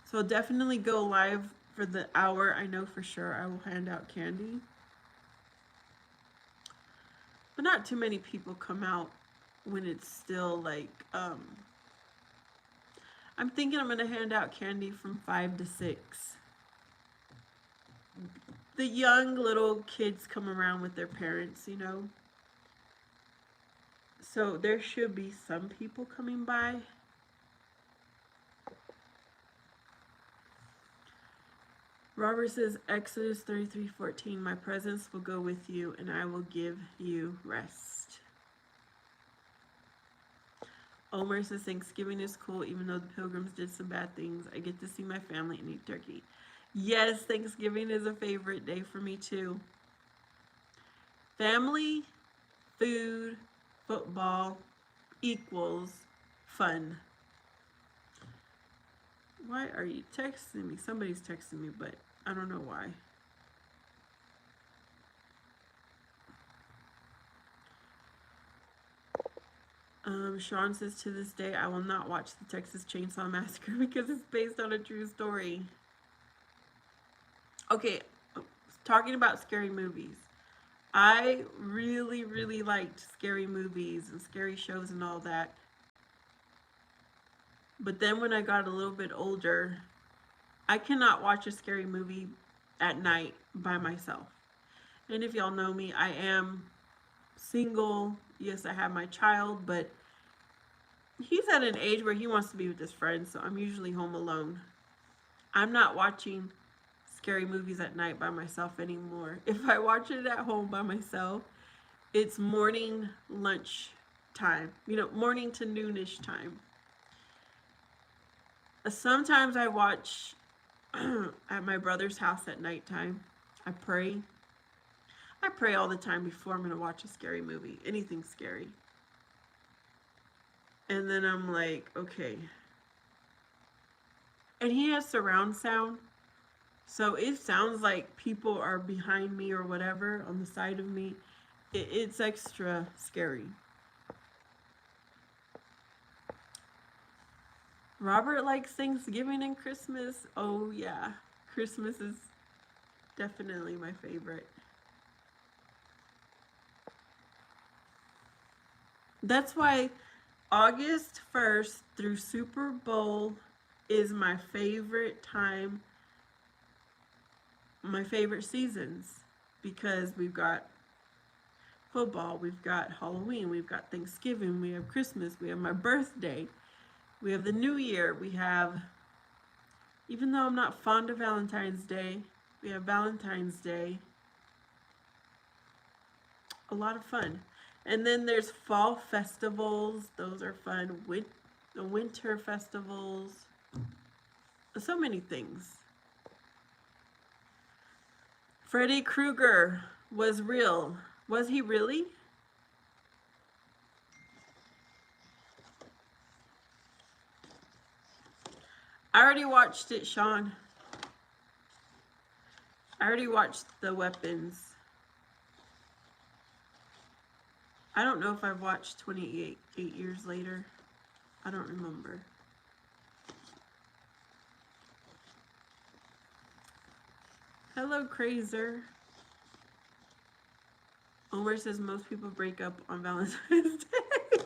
So I'll definitely go live for the hour. I know for sure I will hand out candy. But not too many people come out when it's still like, I'm thinking I'm going to hand out candy from 5 to 6. The young little kids come around with their parents, So there should be some people coming by. Robert says, Exodus 33:14, my presence will go with you and I will give you rest. Omer says, Thanksgiving is cool even though the pilgrims did some bad things. I get to see my family and eat turkey. Yes, Thanksgiving is a favorite day for me too. Family, food, football equals fun. Why are you texting me? Somebody's texting me, but I don't know why. Sean says, to this day, I will not watch the Texas Chainsaw Massacre because it's based on a true story. Okay, talking about scary movies. I really, really liked scary movies and scary shows and all that. But then when I got a little bit older, I cannot watch a scary movie at night by myself. And if y'all know me, I am single. Yes, I have my child, but he's at an age where he wants to be with his friends, so I'm usually home alone. I'm not watching scary movies at night by myself anymore. If I watch it at home by myself, It's morning lunch time, morning to noonish time. Sometimes I watch at my brother's house at nighttime. I pray. I pray all the time before I'm going to watch a scary movie, anything scary. And then I'm like, okay. And he has surround sound. So it sounds like people are behind me or whatever on the side of me. It's extra scary. Robert likes Thanksgiving and Christmas. Oh, yeah. Christmas is definitely my favorite. That's why August 1st through Super Bowl is my favorite time, my favorite seasons, because we've got football, we've got Halloween, we've got Thanksgiving, we have Christmas, we have my birthday, we have the New Year, we have, even though I'm not fond of Valentine's Day, we have Valentine's Day. A lot of fun. And then there's fall festivals. Those are fun. The winter festivals. So many things. Freddy Krueger was real. Was he really? I already watched it, Sean. I already watched The Weapons. I don't know if I've watched 28 years later. I don't remember. Hello, Crazer. Omar says most people break up on Valentine's Day.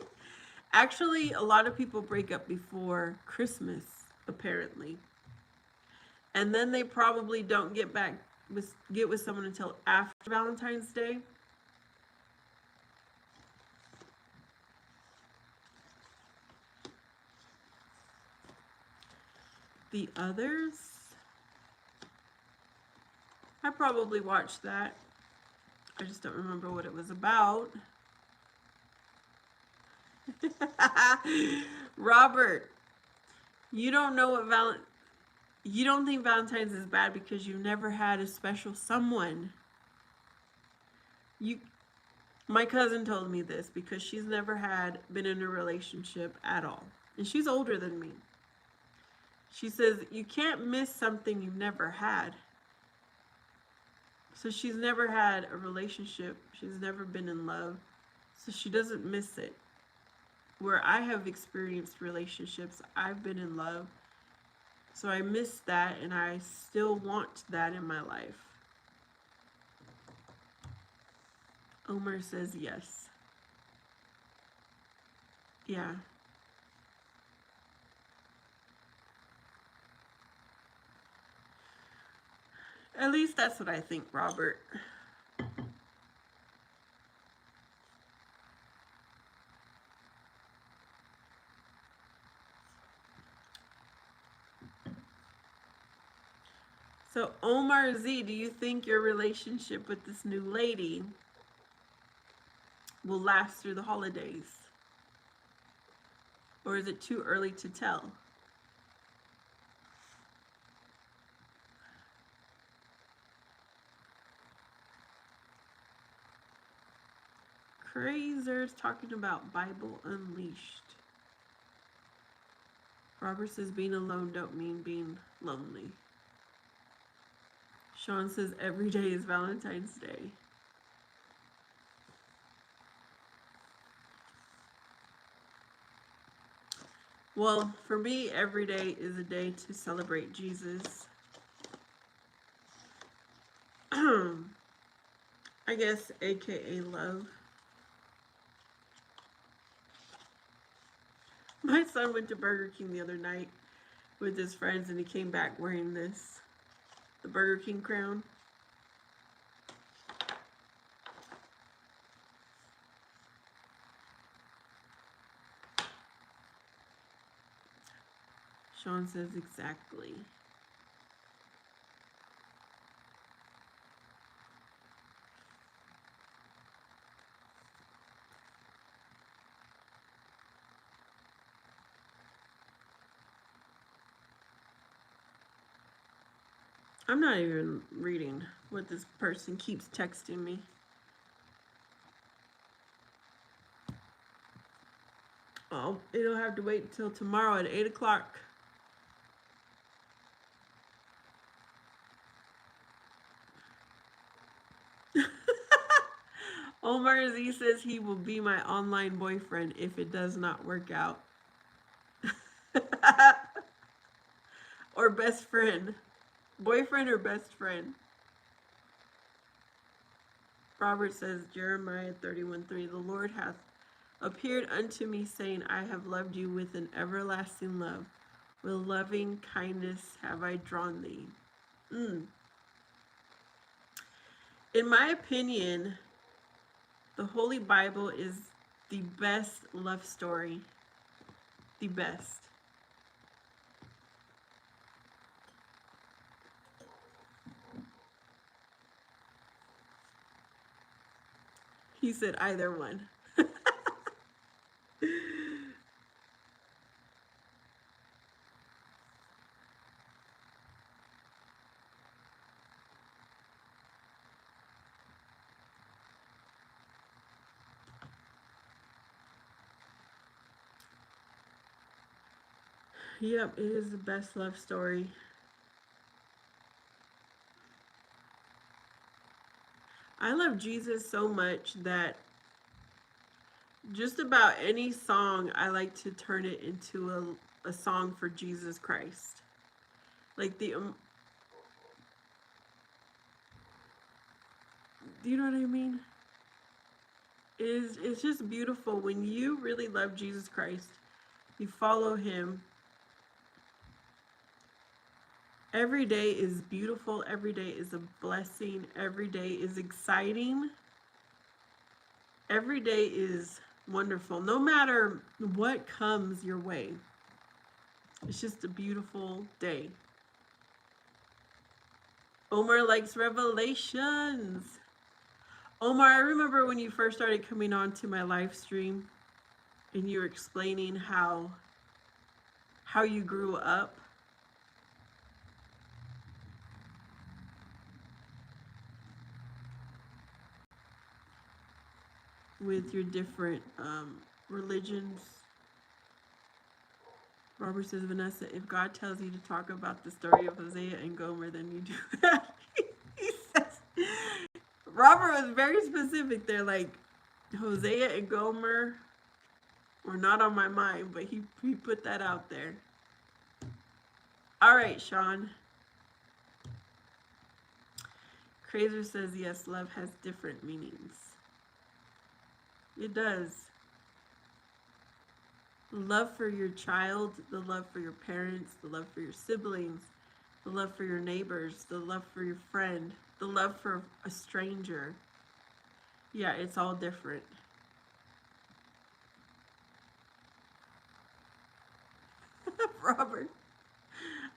Actually, a lot of people break up before Christmas, apparently. And then they probably don't get with someone until after Valentine's Day. The Others? I probably watched that. I just don't remember what it was about. Robert, you don't know what you don't think Valentine's is bad because you've never had a special someone. My cousin told me this because she's never been in a relationship at all. And she's older than me. She says, you can't miss something you've never had. So she's never had a relationship. She's never been in love. So she doesn't miss it. Where I have experienced relationships, I've been in love. So I miss that and I still want that in my life. Omar says yes. Yeah. At least that's what I think, Robert. So, Omar Z, do you think your relationship with this new lady will last through the holidays? Or is it too early to tell? Crazer's talking about Bible Unleashed. Robert says being alone don't mean being lonely. Sean says every day is Valentine's Day. Well, for me, every day is a day to celebrate Jesus. I guess, aka love. My son went to Burger King the other night with his friends and he came back wearing this, the Burger King crown. Sean says exactly. I'm not even reading what this person keeps texting me. Oh, it'll have to wait until tomorrow at 8 o'clock. Omar Z says he will be my online boyfriend if it does not work out. Or best friend. Boyfriend or best friend. Robert says, Jeremiah 31:3, the Lord hath appeared unto me, saying, I have loved you with an everlasting love. With loving kindness have I drawn thee. In my opinion, the Holy Bible is the best love story. The best. He said either one. Yep, it is the best love story. I love Jesus so much that just about any song, I like to turn it into a song for Jesus Christ. Like do you know what I mean? It's just beautiful when you really love Jesus Christ. You follow him. Every day is beautiful. Every day is a blessing. Every day is exciting. Every day is wonderful. No matter what comes your way, it's just a beautiful day. Omar likes revelations. Omar, I remember when you first started coming on to my live stream and you were explaining how you grew up. With your different religions. Robert says, Vanessa, if God tells you to talk about the story of Hosea and Gomer, then you do that. He says, Robert was very specific there, like Hosea and Gomer were not on my mind, but he put that out there. All right, Sean. Crazer says, yes, love has different meanings. It does. Love for your child, the love for your parents, the love for your siblings, the love for your neighbors, the love for your friend, the love for a stranger. Yeah, it's all different. Robert,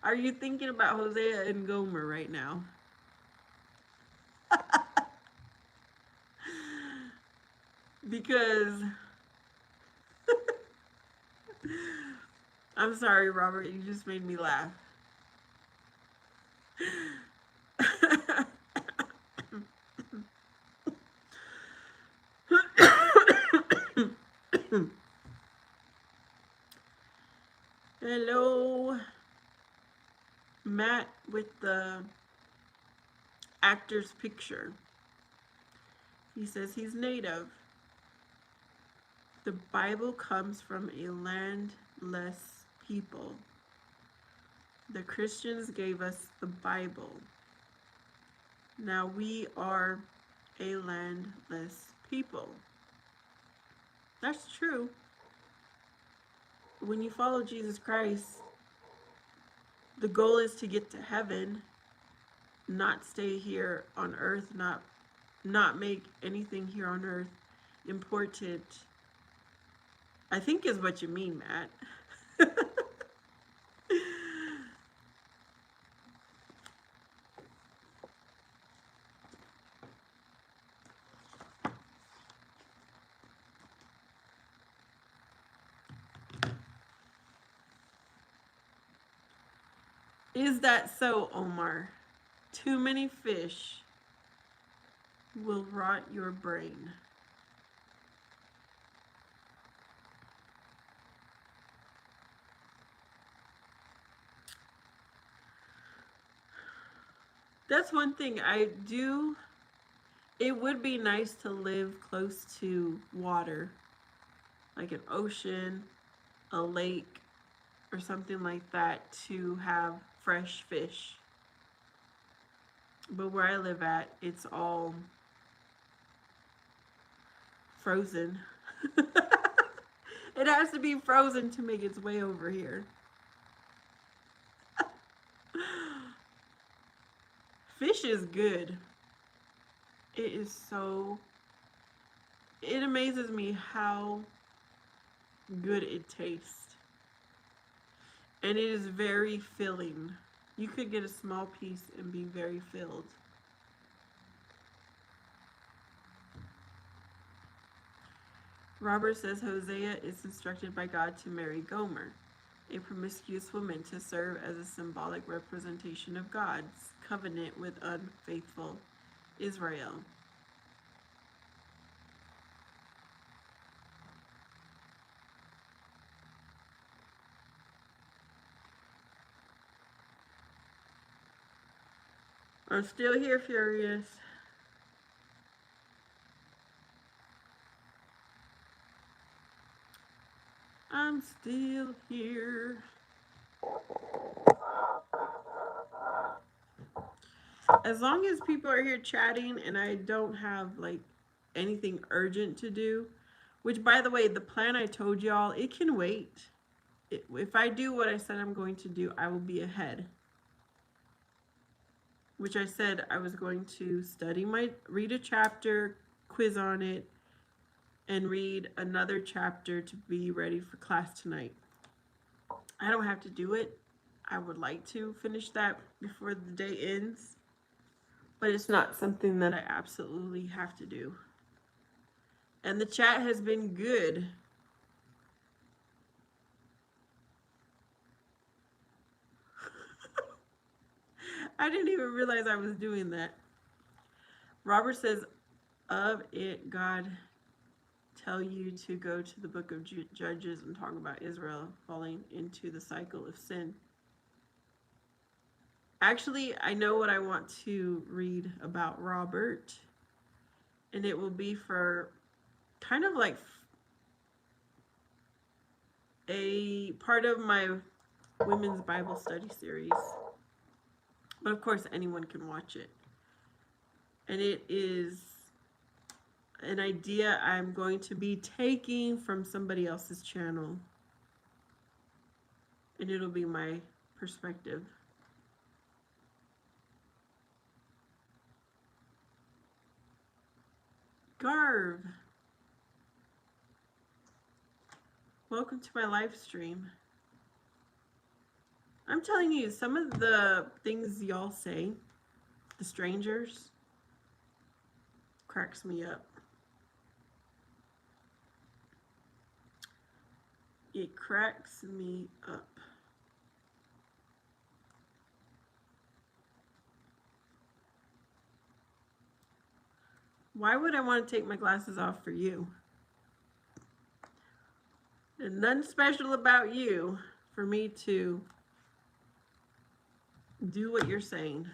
are you thinking about Hosea and Gomer right now? Because I'm sorry, Robert, you just made me laugh. Hello, Matt with the actor's picture. He says he's native. The Bible comes from a landless people. The Christians gave us the Bible. Now we are a landless people. That's true. When you follow Jesus Christ, the goal is to get to heaven, not stay here on earth, not make anything here on earth important. I think is what you mean, Matt. Is that so, Omar? Too many fish will rot your brain. That's one thing I do. It would be nice to live close to water, like an ocean, a lake, or something like that to have fresh fish. But where I live at, it's all frozen. It has to be frozen to make its way over here. Fish is good. It is so. It amazes me how good it tastes. And it is very filling. You could get a small piece and be very filled. Robert says Hosea is instructed by God to marry Gomer, a promiscuous woman, to serve as a symbolic representation of God's covenant with unfaithful Israel. I'm still here, Furious. I'm still here. As long as people are here chatting and I don't have like anything urgent to do, which by the way, the plan I told y'all, it can wait. If I do what I said I'm going to do, I will be ahead. Which I said I was going to read a chapter, quiz on it, and read another chapter to be ready for class tonight. I don't have to do it. I would like to finish that before the day ends, but it's not something that I absolutely have to do. And the chat has been good. I didn't even realize I was doing that. Robert says, of it, God tell you to go to the book of Judges and talk about Israel falling into the cycle of sin. Actually, I know what I want to read about Robert, and it will be for kind of like a part of my women's Bible study series. But of course, anyone can watch it. And it is an idea I'm going to be taking from somebody else's channel. And it'll be my perspective. Garv, welcome to my live stream. I'm telling you, some of the things y'all say, the strangers, cracks me up. It cracks me up. Why would I want to take my glasses off for you? There's nothing special about you for me to do what you're saying.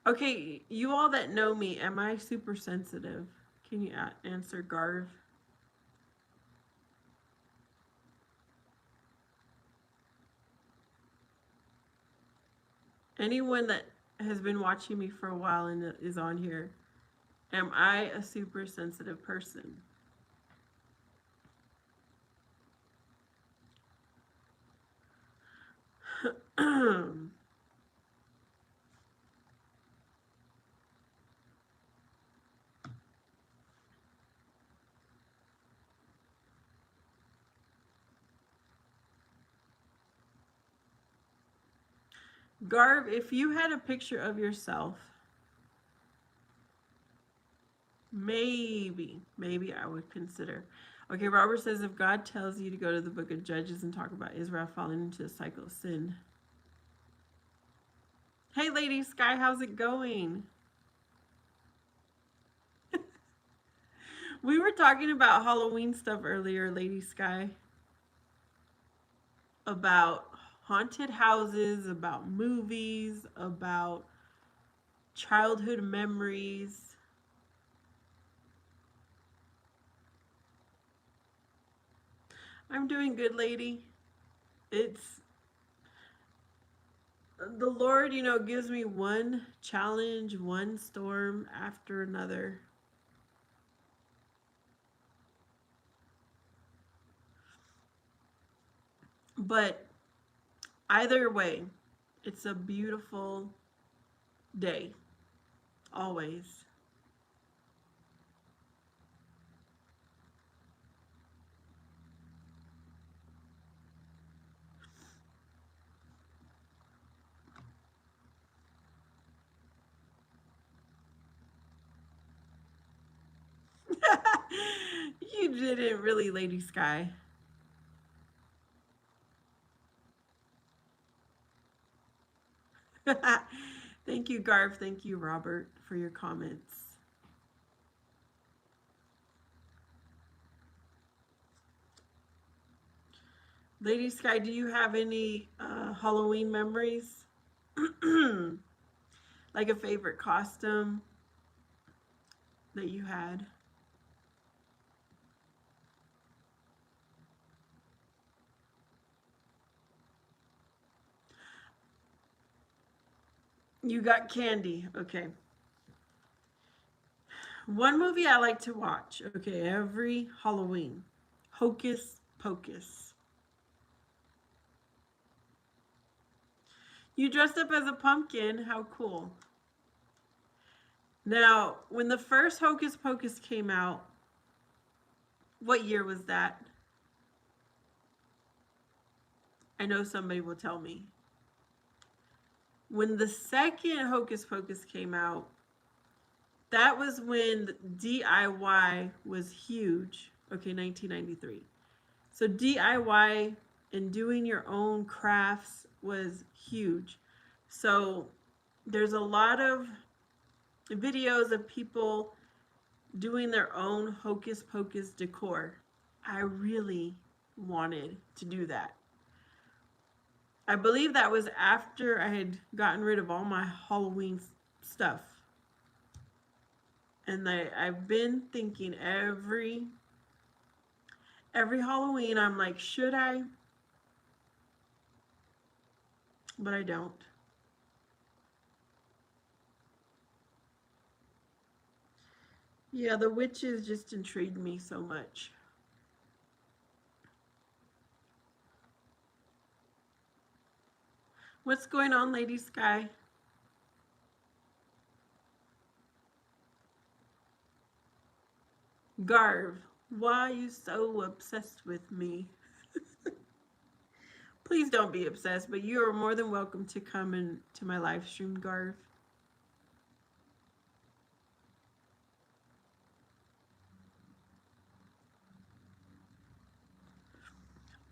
Okay, you all that know me, am I super sensitive? Can you answer, Garv? Anyone that has been watching me for a while and is on here, am I a super sensitive person? Garv, if you had a picture of yourself, maybe I would consider. Okay, Robert says, if God tells you to go to the book of Judges and talk about Israel falling into the cycle of sin. Hey, Lady Sky, how's it going? We were talking about Halloween stuff earlier, Lady Sky. About haunted houses, about movies, about childhood memories. I'm doing good, lady. It's the Lord, gives me one challenge, one storm after another. But either way, it's a beautiful day, always. You didn't really, Lady Sky. Thank you, Garv. Thank you, Robert, for your comments. Lady Sky, do you have any Halloween memories? Like a favorite costume that you had? You got candy. Okay. One movie I like to watch, okay, every Halloween, Hocus Pocus. You dressed up as a pumpkin. How cool. Now, when the first Hocus Pocus came out, what year was that? I know somebody will tell me. When the second Hocus Pocus came out, that was when DIY was huge. Okay, 1993. So DIY and doing your own crafts was huge. So there's a lot of videos of people doing their own Hocus Pocus decor. I really wanted to do that. I believe that was after I had gotten rid of all my Halloween stuff. And I've been thinking every Halloween I'm like, should I? But I don't. Yeah, the witches just intrigued me so much. What's going on, Lady Sky? Garv, why are you so obsessed with me? Please don't be obsessed, but you are more than welcome to come into my live stream, Garv.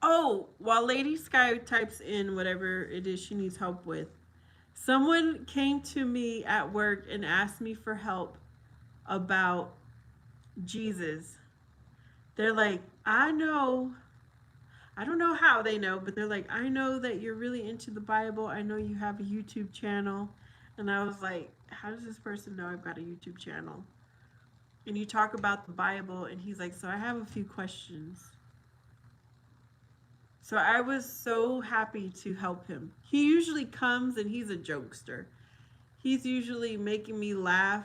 Oh, while Lady Sky types in whatever it is she needs help with, someone came to me at work and asked me for help about Jesus. They're like, I don't know how they know, but they're like, I know that you're really into the Bible. I know you have a YouTube channel. And I was like, how does this person know I've got a YouTube channel? And you talk about the Bible, and he's like, so I have a few questions. So I was so happy to help him. He usually comes and he's a jokester. He's usually making me laugh,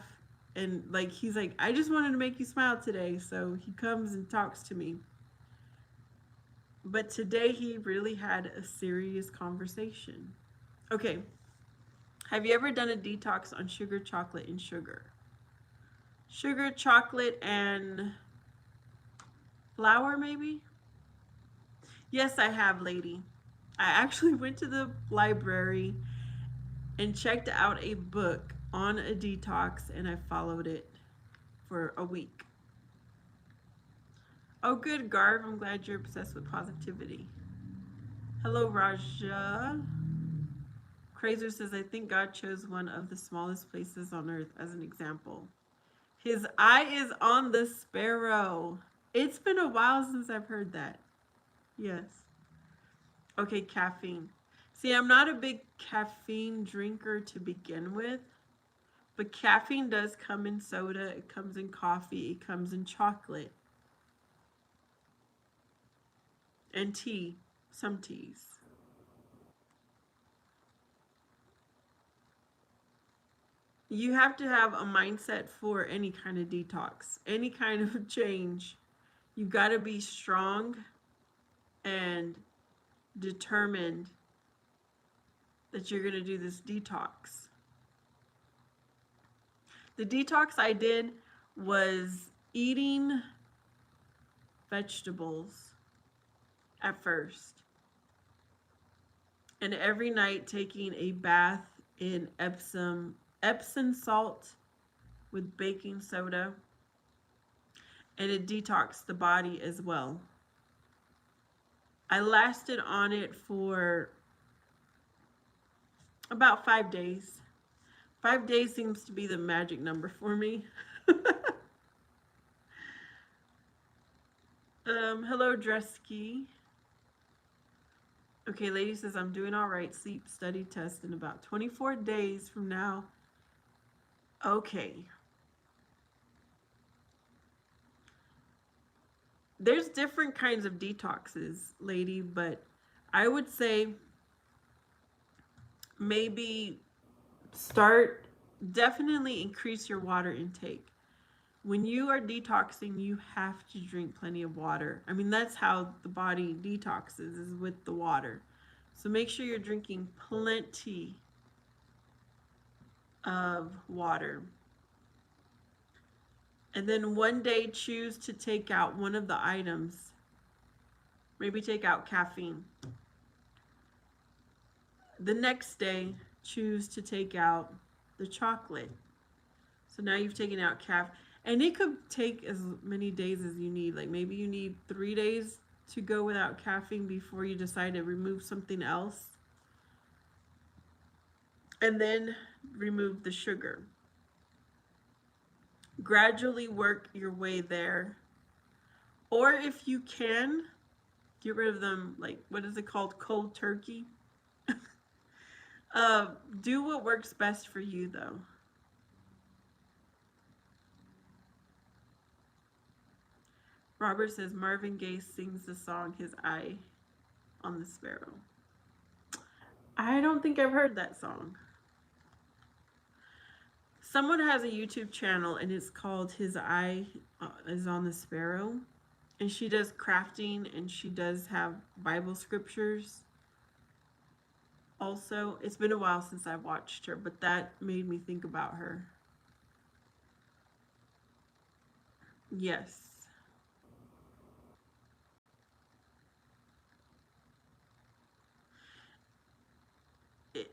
and like he's like, I just wanted to make you smile today. So he comes and talks to me. But today he really had a serious conversation. Okay. Have you ever done a detox on sugar, chocolate, and sugar? Sugar, chocolate, and flour, maybe? Yes, I have, lady. I actually went to the library and checked out a book on a detox, and I followed it for a week. Oh, good, Garv. I'm glad you're obsessed with positivity. Hello, Raja. Praiser says, I think God chose one of the smallest places on earth as an example. His eye is on the sparrow. It's been a while since I've heard that. Yes. Okay, caffeine. See, I'm not a big caffeine drinker to begin with, but caffeine does come in soda, it comes in coffee, it comes in chocolate, and tea, some teas. You have to have a mindset for any kind of detox, any kind of change. You got to be strong and determined that you're going to do this detox. The detox I did was eating vegetables at first, and every night taking a bath in Epsom salt with baking soda, and it detoxed the body as well. I lasted on it for about 5 days. 5 days seems to be the magic number for me. Hello, Dresky. Okay, lady says, I'm doing all right. Sleep study test in about 24 days from now. Okay. There's different kinds of detoxes, lady, but I would say maybe definitely increase your water intake. When you are detoxing, you have to drink plenty of water. I mean, that's how the body detoxes, is with the water. So make sure you're drinking plenty of water. And then one day choose to take out one of the items. Maybe take out caffeine. The next day, choose to take out the chocolate. So now you've taken out caffeine. And it could take as many days as you need. Like maybe you need 3 days to go without caffeine before you decide to remove something else. And then remove the sugar. Gradually work your way there. Or if you can, get rid of them, like, what is it called? Cold turkey. Do what works best for you, though. Robert says Marvin Gaye sings the song His Eye on the Sparrow. I don't think I've heard that song. Someone has a YouTube channel and it's called His Eye is on the Sparrow. And she does crafting and she does have Bible scriptures. Also, it's been a while since I watched her, but that made me think about her. Yes.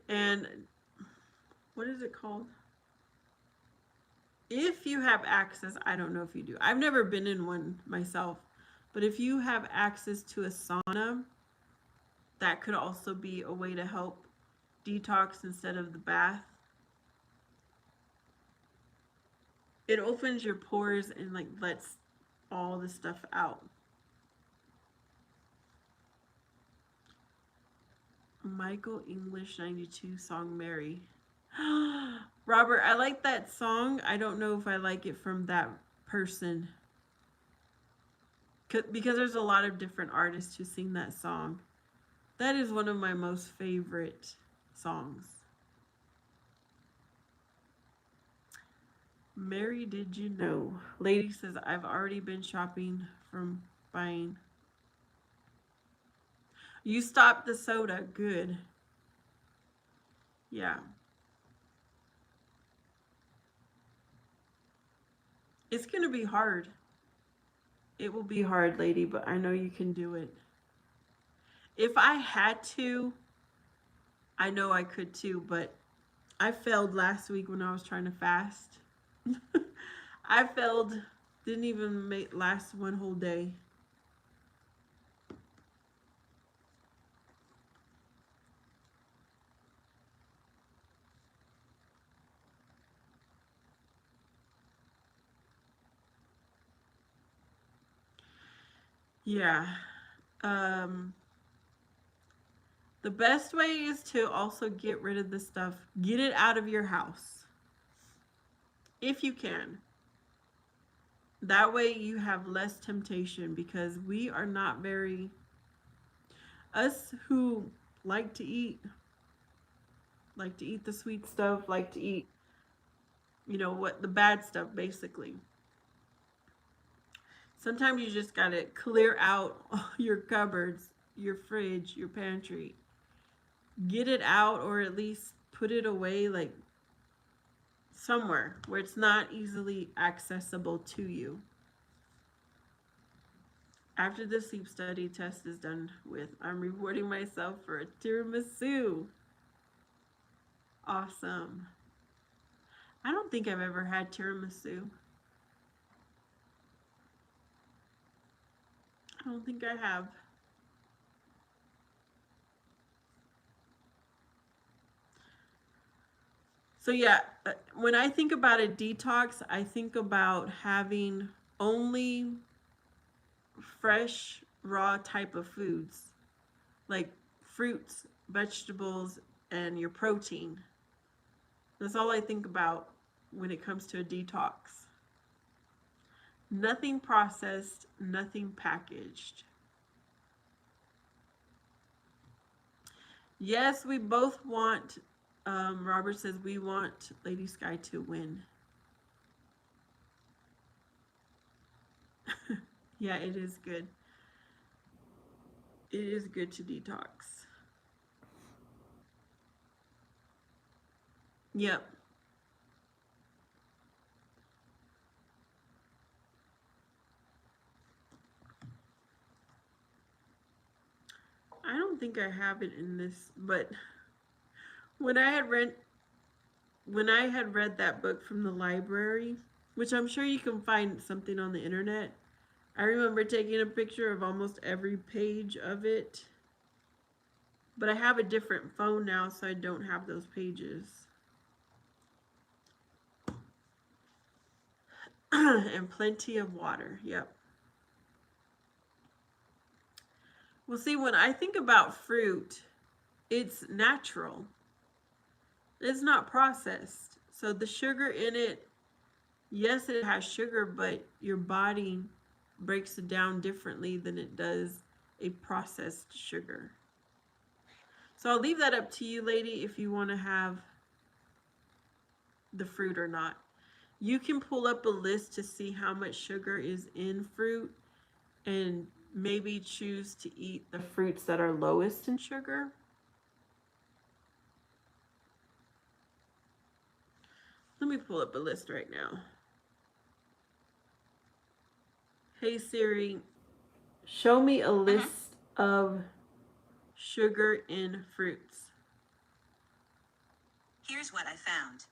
And what is it called? If you have access, I don't know if you do. I've never been in one myself, but if you have access to a sauna, that could also be a way to help detox instead of the bath. It opens your pores and like lets all the stuff out. Michael English 92 song Mary. Robert, I like that song. I don't know if I like it from that person. Because there's a lot of different artists who sing that song. That is one of my most favorite songs. Mary, did you know? Lady says, I've already been shopping from buying. You stopped the soda. Good. Yeah. It's going to be hard. It will be hard, lady, but I know you can do it. If I had to, I know I could too, but I failed last week when I was trying to fast. I failed, didn't even last one whole day. Yeah. Um, the best way is to also get rid of the stuff. Get it out of your house if you can. That way you have less temptation because we are not very, us who like to eat, like to eat the sweet stuff, like to eat, what the bad stuff basically. Sometimes you just gotta clear out your cupboards, your fridge, your pantry. Get it out or at least put it away like somewhere where it's not easily accessible to you. After the sleep study test is done with, I'm rewarding myself for a tiramisu. Awesome. I don't think I've ever had tiramisu. I don't think I have. So yeah, when I think about a detox, I think about having only fresh, raw type of foods, like fruits, vegetables, and your protein. That's all I think about when it comes to a detox. Nothing processed, nothing packaged. Yes, we both want, Robert says we want Lady Sky to win. Yeah, it is good. It is good to detox. Yep. I don't think I have it in this, but when I had read when I had read that book from the library, which I'm sure you can find something on the internet, I remember taking a picture of almost every page of it. But I have a different phone now, so I don't have those pages. And plenty of water. Yep. Well, see, when I think about fruit, it's natural. It's not processed. So the sugar in it, yes, it has sugar, but your body breaks it down differently than it does a processed sugar. So I'll leave that up to you, lady, if you want to have the fruit or not. You can pull up a list to see how much sugar is in fruit and maybe choose to eat the fruits that are lowest in sugar. Let me pull up a list right now. Hey Siri, show me a list of sugar in fruits. Here's what I found.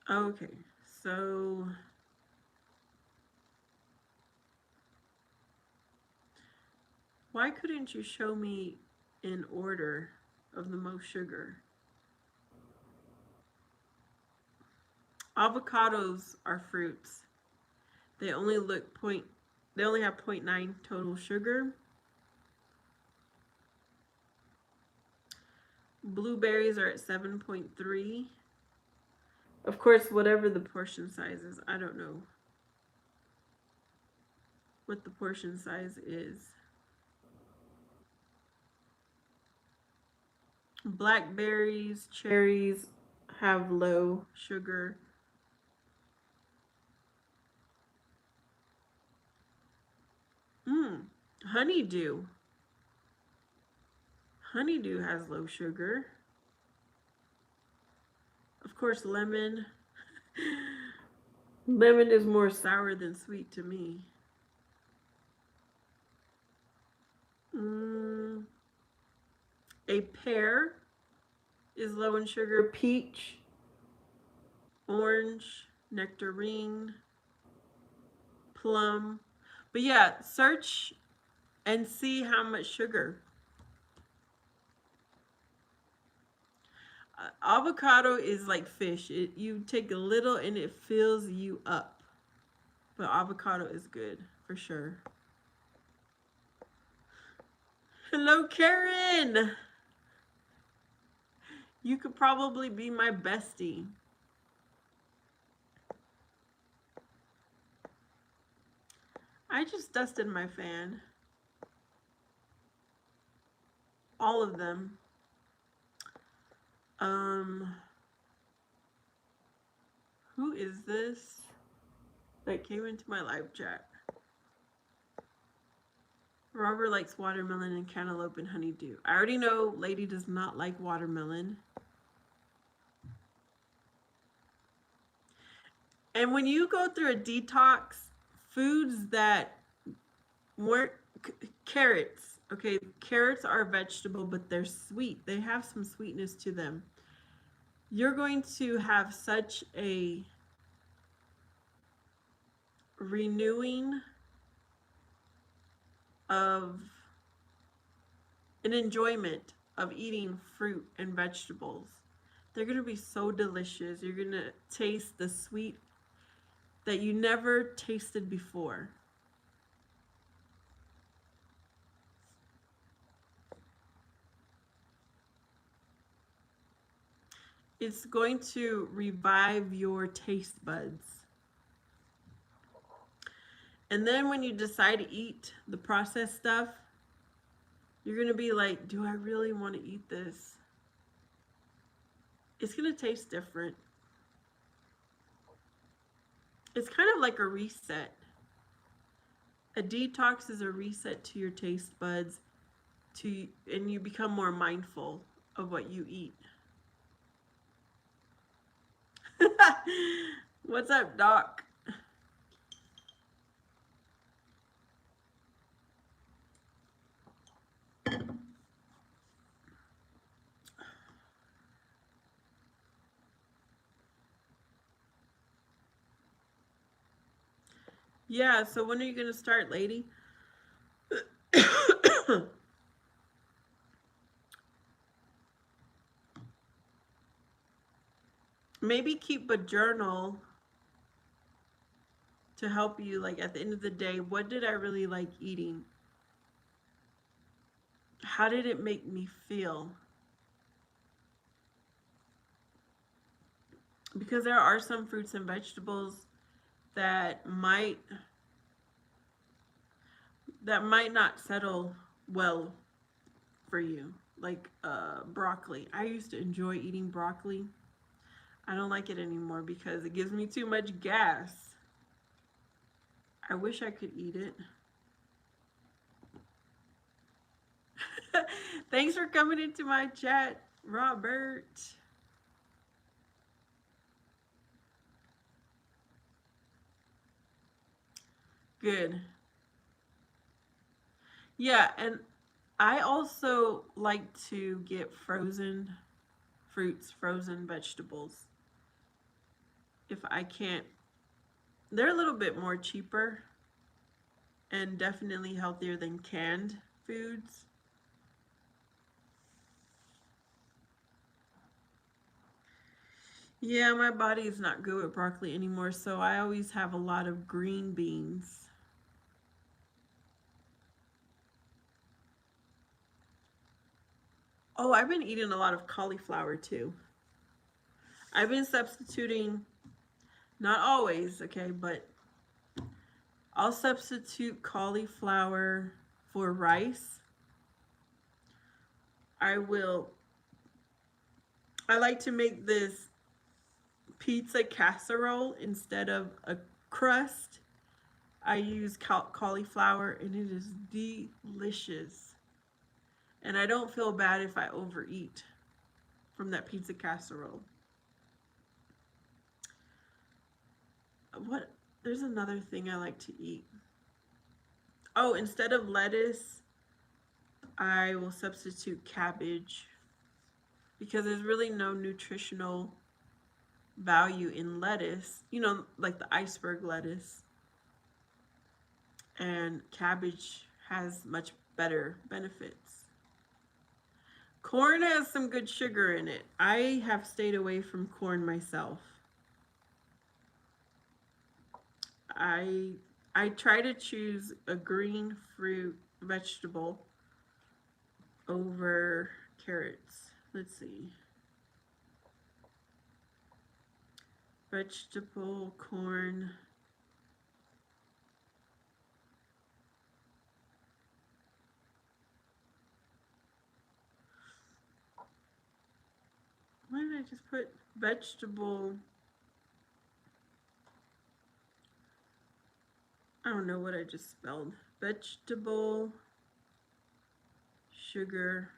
Okay, so why couldn't you show me in order of the most sugar? Avocados are fruits. They only look point. They only have 0.9 total sugar. Blueberries are at 7.3. Of course, whatever the portion size is, I don't know what the portion size is. Blackberries, cherries have low sugar. Mmm, honeydew. Honeydew has low sugar. Of course, lemon. Lemon is more sour than sweet to me. Mm, a pear is low in sugar. Peach, orange, nectarine, plum. But yeah, search and see how much sugar. Avocado is like fish. You take a little and it fills you up. But avocado is good for sure. Hello, Karen. You could probably be my bestie. I just dusted my fan. All of them. Um, who is this that came into my live chat? Robert likes watermelon and cantaloupe and honeydew. I already know Lady does not like watermelon. And when you go through a detox, foods that weren't carrots, okay, carrots are a vegetable, but they're sweet. They have some sweetness to them. You're going to have such a renewing of an enjoyment of eating fruit and vegetables. They're going to be so delicious. You're going to taste the sweet that you never tasted before. It's going to revive your taste buds. And then when you decide to eat the processed stuff, you're going to be like, do I really want to eat this? It's going to taste different. It's kind of like a reset. A detox is a reset to your taste buds, and you become more mindful of what you eat. What's up, Doc? Yeah, so when are you going to start, lady? Maybe keep a journal to help you, like at the end of the day, what did I really like eating? How did it make me feel? Because there are some fruits and vegetables that might not settle well for you, like broccoli. I used to enjoy eating broccoli. I don't like it anymore because it gives me too much gas. I wish I could eat it. Thanks for coming into my chat, Robert. Good. Yeah, and I also like to get frozen fruits, frozen vegetables. If I can't, they're a little bit more cheaper and definitely healthier than canned foods. Yeah, my body is not good with broccoli anymore, so I always have a lot of green beans. Oh, I've been eating a lot of cauliflower too. I've been substituting, not always, okay, but I'll substitute cauliflower for rice. I like to make this pizza casserole instead of a crust. I use cauliflower and it is delicious. And I don't feel bad if I overeat from that pizza casserole. What? There's another thing I like to eat. Oh, instead of lettuce, I will substitute cabbage because there's really no nutritional value in lettuce, like the iceberg lettuce. And cabbage has much better benefits. Corn has some good sugar in it. I have stayed away from corn myself. I I try to choose a green fruit vegetable over carrots. Let's see. Vegetable, corn. Why did I just put vegetable? I don't know what I just spelled. Vegetable, sugar,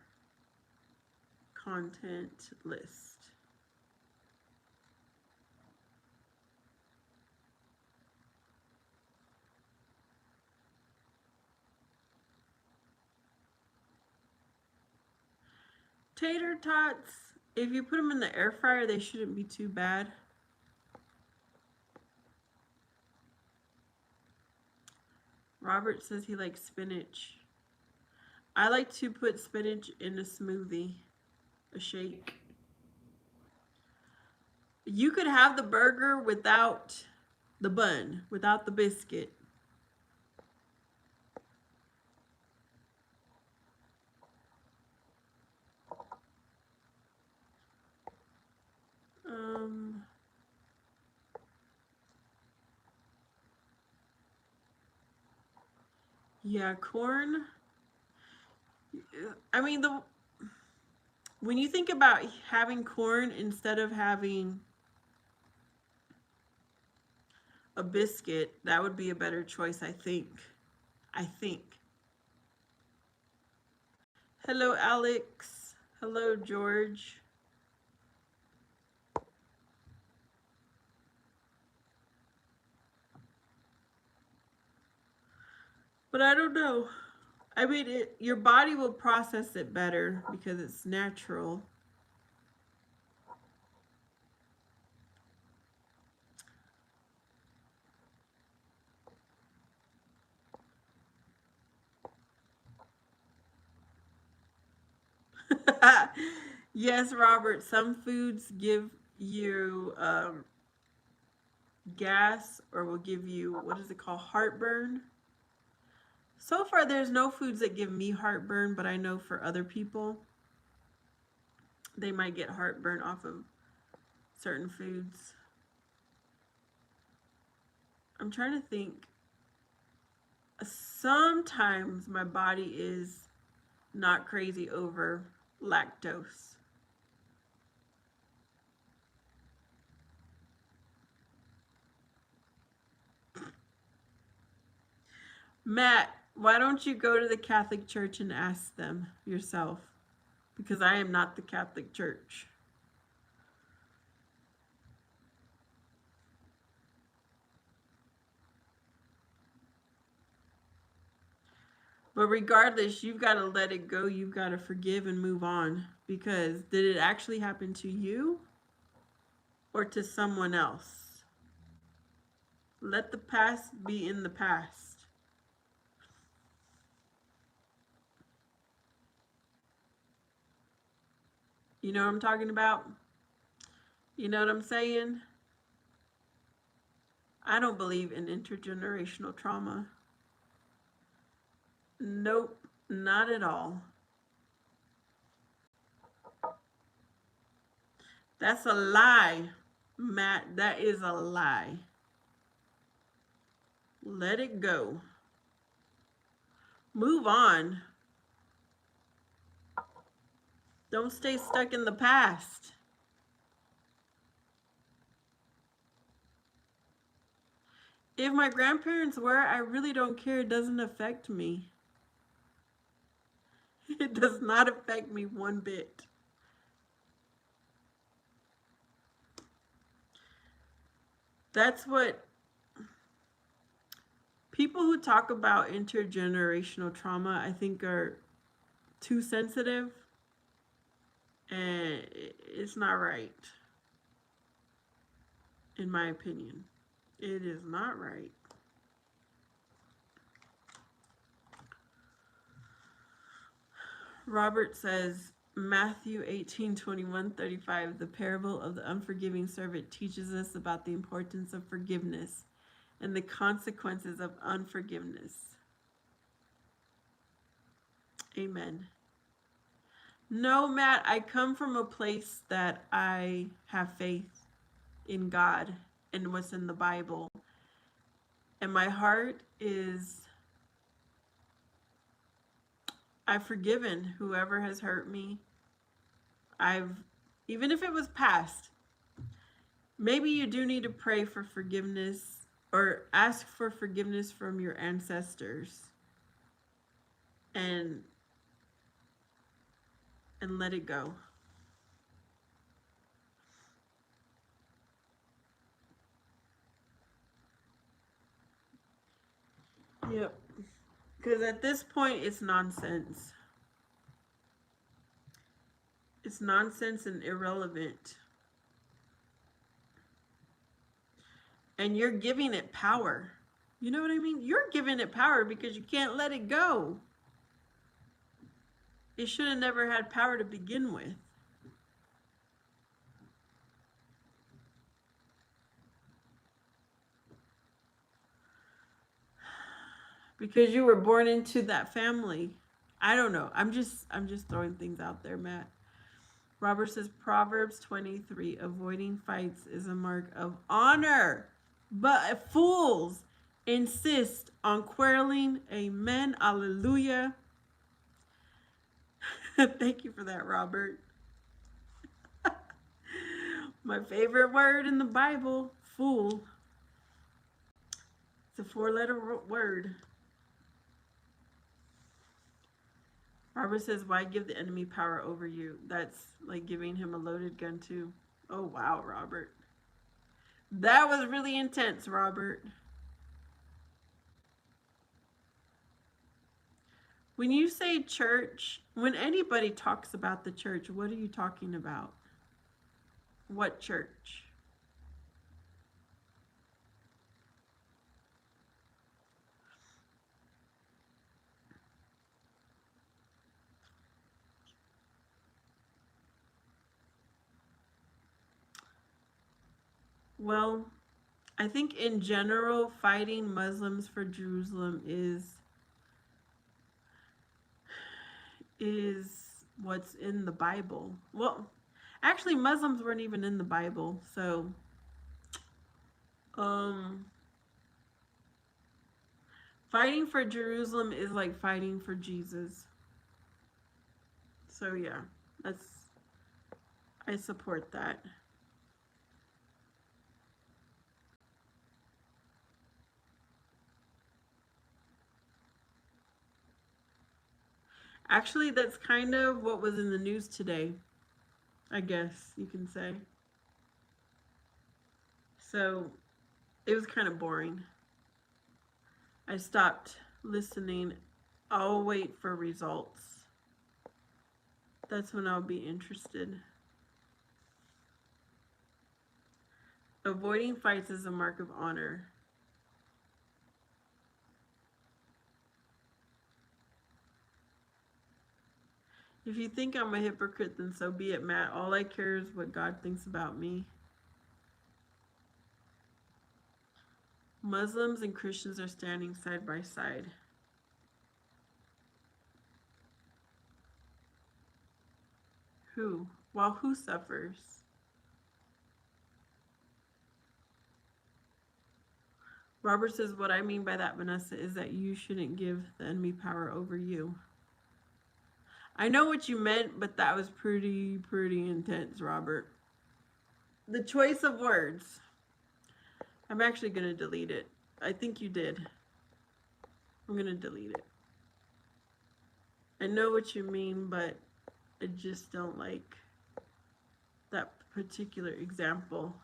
content list. Tater tots, if you put them in the air fryer, they shouldn't be too bad. Robert says he likes spinach. I like to put spinach in a smoothie, a shake. You could have the burger without the bun, without the biscuit. Um, yeah, corn. I mean, the when you think about having corn instead of having a biscuit, that would be a better choice, I think. I think. Hello, Alex. Hello, George. But I don't know. I mean, your body will process it better because it's natural. Yes, Robert, some foods give you gas or will give you, what is it called, heartburn. So far, there's no foods that give me heartburn, but I know for other people, they might get heartburn off of certain foods. I'm trying to think. Sometimes my body is not crazy over lactose. Matt, why don't you go to the Catholic Church and ask them yourself? Because I am not the Catholic Church. But regardless, you've got to let it go. You've got to forgive and move on. Because did it actually happen to you or to someone else? Let the past be in the past. You know what I'm talking about? You know what I'm saying? I don't believe in intergenerational trauma. Nope, not at all. That's a lie, Matt. That is a lie. Let it go. Move on. Don't stay stuck in the past. If my grandparents were, I really don't care. It doesn't affect me. It does not affect me one bit. That's what people who talk about intergenerational trauma, I think, are too sensitive, and it's not right, in my opinion. It is not right. Robert says, Matthew 18:21-35, the parable of the unforgiving servant teaches us about the importance of forgiveness and the consequences of unforgiveness. Amen. No, Matt, I come from a place that I have faith in God and what's in the Bible. And my heart is, I've forgiven whoever has hurt me. Even if it was past, maybe you do need to pray for forgiveness or ask for forgiveness from your ancestors and let it go. Yep. Because at this point, it's nonsense. It's nonsense and irrelevant. And you're giving it power. You know what I mean? You're giving it power because you can't let it go. It should have never had power to begin with. Because you were born into that family. I don't know. I'm just throwing things out there, Matt. Robert says Proverbs 23, avoiding fights is a mark of honor, but fools insist on quarreling. Amen. Hallelujah. Thank you for that, Robert. My favorite word in the Bible, fool. It's a 4-letter word. Robert says, why give the enemy power over you? That's like giving him a loaded gun too. Oh, wow, Robert. That was really intense, Robert. When you say church, when anybody talks about the church, what are you talking about? What church? Well, I think in general, fighting Muslims for Jerusalem is what's in the Bible. Well, actually, Muslims weren't even in the Bible, so fighting for Jerusalem is like fighting for Jesus. So yeah, I support that. Actually, that's kind of what was in the news today, I guess you can say. So it was kind of boring. I stopped listening. I'll wait for results. That's when I'll be interested. Avoiding fights is a mark of honor. If you think I'm a hypocrite, then so be it, Matt. All I care is what God thinks about me. Muslims and Christians are standing side by side. Who? While who suffers? Robert says, what I mean by that, Vanessa, is that you shouldn't give the enemy power over you. I know what you meant, but that was pretty intense, Robert. The choice of words. I'm actually going to delete it. I think you did. I'm going to delete it. I know what you mean, but I just don't like that particular example.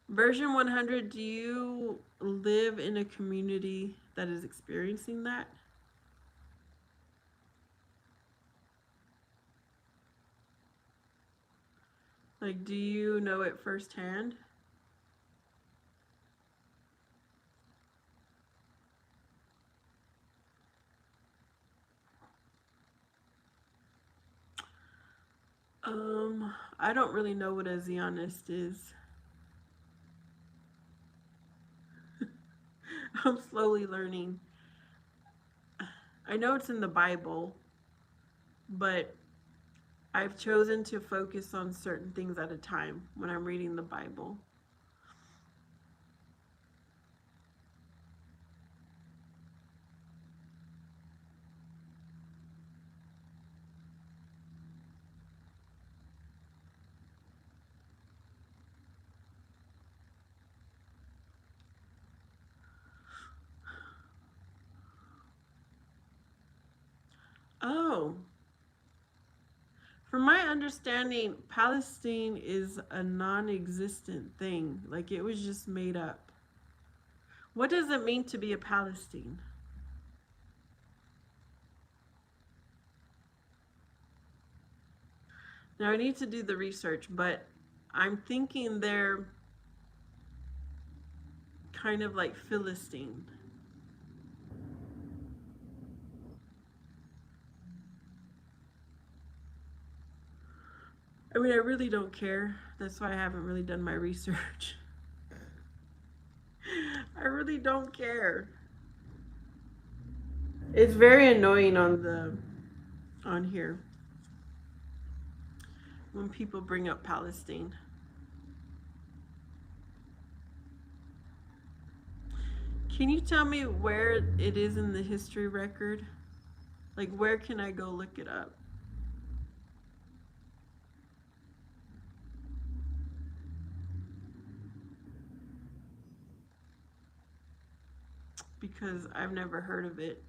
Version 100, do you live in a community that is experiencing that? Like, do you know it firsthand? I don't really know what a Zionist is. I'm slowly learning. I know it's in the Bible, but I've chosen to focus on certain things at a time when I'm reading the Bible. Oh, from my understanding, Palestine is a non existent thing. Like it was just made up. What does it mean to be a Palestine? Now I need to do the research, but I'm thinking they're kind of like Philistine. I mean, I really don't care. That's why I haven't really done my research. I really don't care. It's very annoying on here when people bring up Palestine. Can you tell me where it is in the history record? Like, where can I go look it up? Because I've never heard of it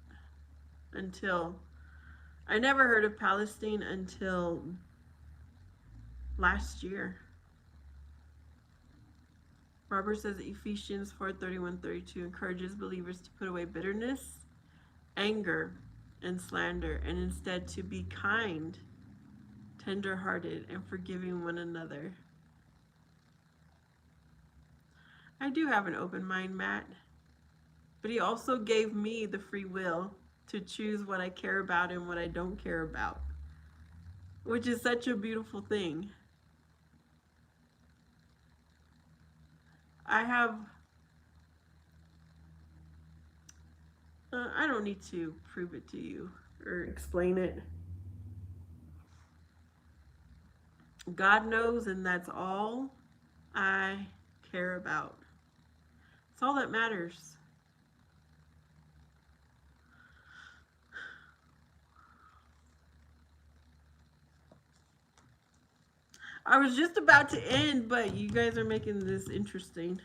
until I never heard of Palestine until last year. Robert says Ephesians 4:31-32 encourages believers to put away bitterness, anger, and slander, and instead to be kind, tender-hearted, and forgiving one another. I do have an open mind, Matt, but he also gave me the free will to choose what I care about and what I don't care about, which is such a beautiful thing. I have, I don't need to prove it to you or explain it. God knows, and that's all I care about. It's all that matters. I was just about to end, but you guys are making this interesting.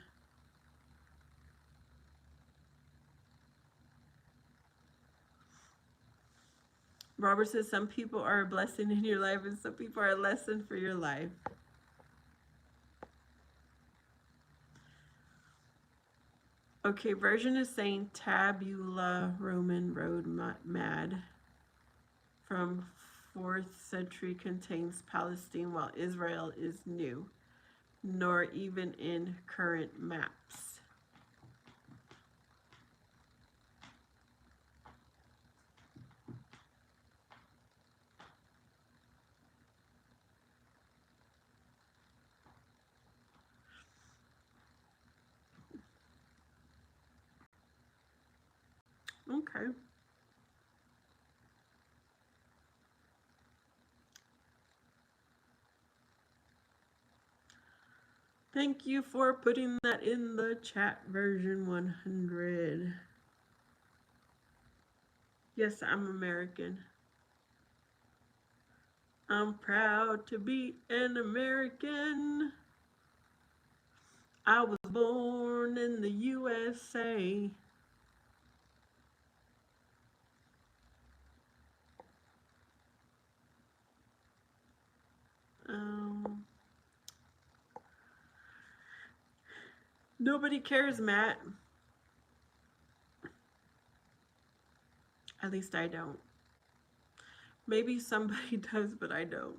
Robert says some people are a blessing in your life and some people are a lesson for your life. Okay, version is saying Tabula Roman Road Mad from 4th century contains Palestine while Israel is new, nor even in current maps. Okay. Thank you for putting that in the chat, version 100. Yes, I'm American. I'm proud to be an American. I was born in the USA. Um, Nobody cares, Matt. At least I don't. Maybe somebody does, but I don't.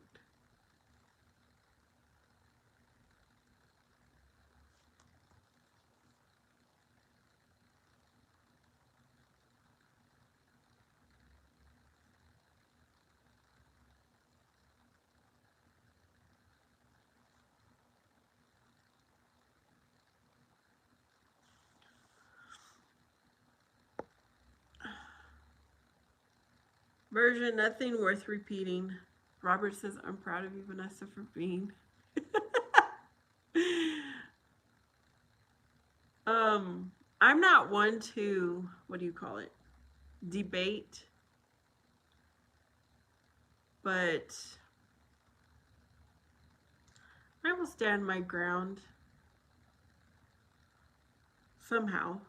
Version, nothing worth repeating. Robert says, I'm proud of you, Vanessa, for being. I'm not one to, what do you call it? Debate. But I will stand my ground somehow.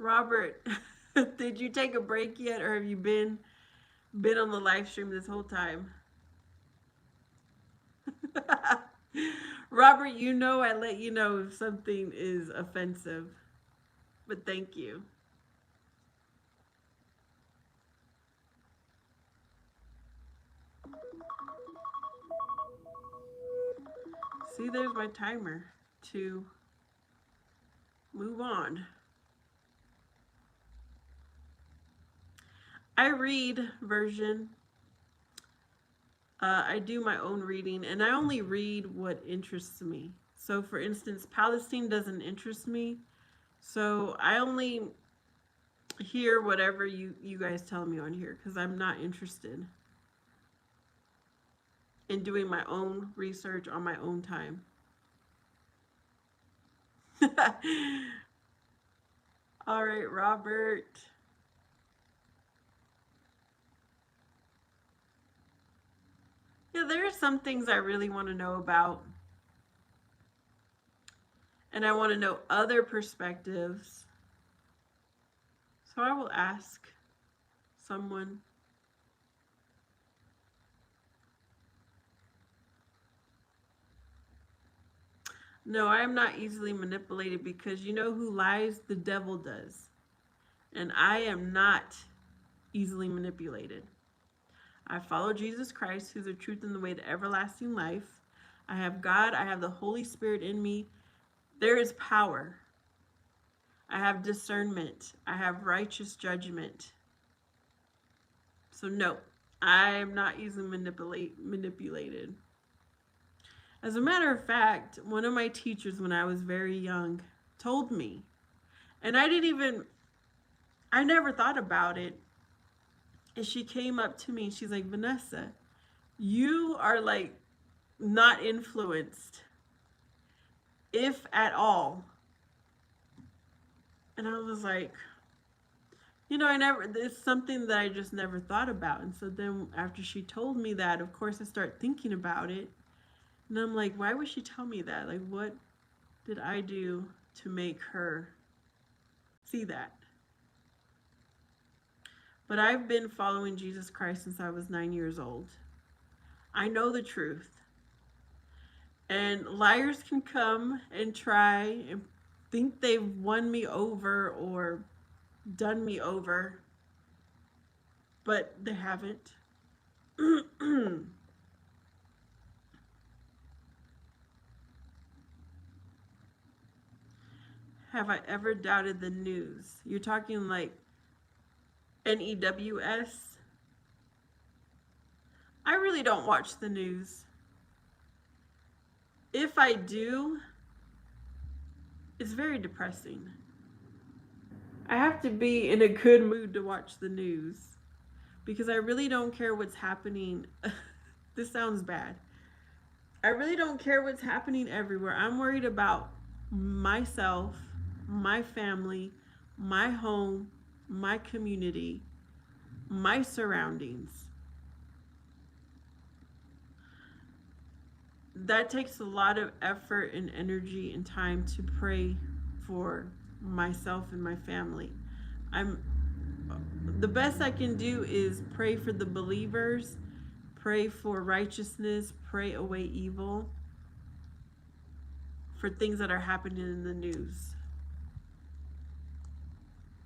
Robert, did you take a break yet, or have you been on the live stream this whole time? Robert, you know I let you know if something is offensive. But thank you. See, there's my timer to move on. I read version. I do my own reading, and I only read what interests me. So, for instance, Palestine doesn't interest me. So, I only hear whatever you guys tell me on here because I'm not interested in doing my own research on my own time. All right, Robert. Yeah, there are some things I really want to know about. And I want to know other perspectives. So I will ask someone. No, I am not easily manipulated because you know who lies? The devil does. And I am not easily manipulated. I follow Jesus Christ, who's the truth and the way to everlasting life. I have God. I have the Holy Spirit in me. There is power. I have discernment. I have righteous judgment. So no, I am not easily manipulated. As a matter of fact, one of my teachers when I was very young told me, and I never thought about it. And she came up to me and she's like, Vanessa, you are like not influenced, if at all. And I was like, it's something that I just never thought about. And so then after she told me that, of course, I start thinking about it. And I'm like, why would she tell me that? Like, what did I do to make her see that? But I've been following Jesus Christ since I was 9 years old. I know the truth. And liars can come and try and think they've won me over or done me over, but they haven't. Have I ever doubted the news? You're talking like NEWS? I really don't watch the news. If I do, it's very depressing. I have to be in a good mood to watch the news because I really don't care what's happening. This sounds bad. I really don't care what's happening everywhere. I'm worried about myself, my family, my home, my community, my surroundings. That takes a lot of effort and energy and time to pray for myself and my family. The best I can do is pray for the believers, pray for righteousness, pray away evil, for things that are happening in the news.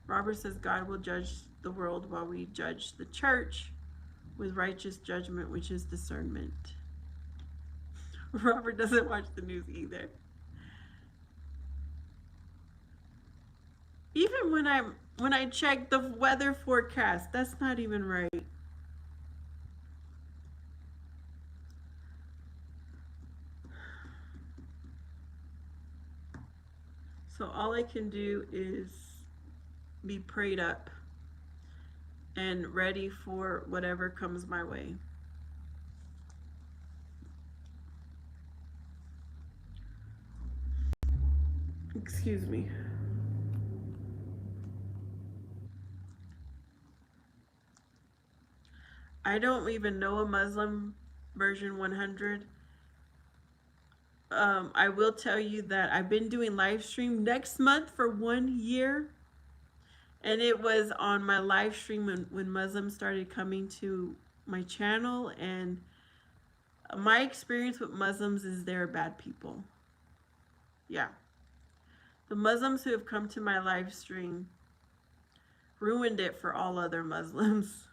Robert says God will judge the world while we judge the church with righteous judgment, which is discernment. Robert doesn't watch the news either. Even when I check the weather forecast, that's not even right. So all I can do is be prayed up and ready for whatever comes my way. Excuse me. I don't even know a Muslim version 100. I will tell you that I've been doing live stream next month for 1 year, and it was on my live stream when Muslims started coming to my channel. And my experience with Muslims is they're bad people. Yeah, the Muslims who have come to my live stream ruined it for all other Muslims.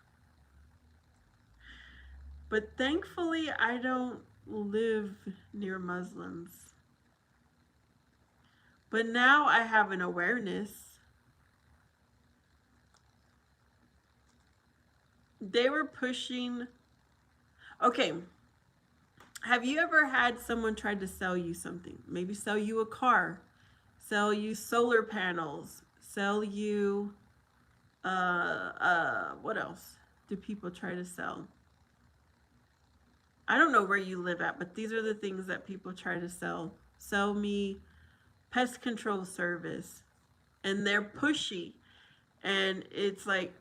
But thankfully, I don't live near Muslims. But now I have an awareness. They were pushing. Okay, have you ever had someone try to sell you something? Maybe sell you a car, sell you solar panels, sell you, what else do people try to sell? I don't know where you live at, but these are the things that people try to sell. Sell me pest control service. And they're pushy. And it's like,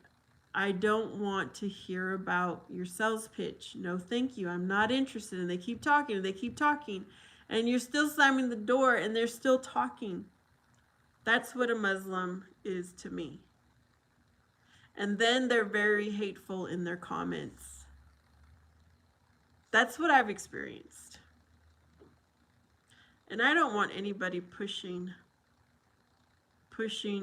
I don't want to hear about your sales pitch. No, thank you. I'm not interested. And they keep talking and they keep talking. And you're still slamming the door and they're still talking. That's what a Muslim is to me. And then they're very hateful in their comments. That's what I've experienced. And I don't want anybody pushing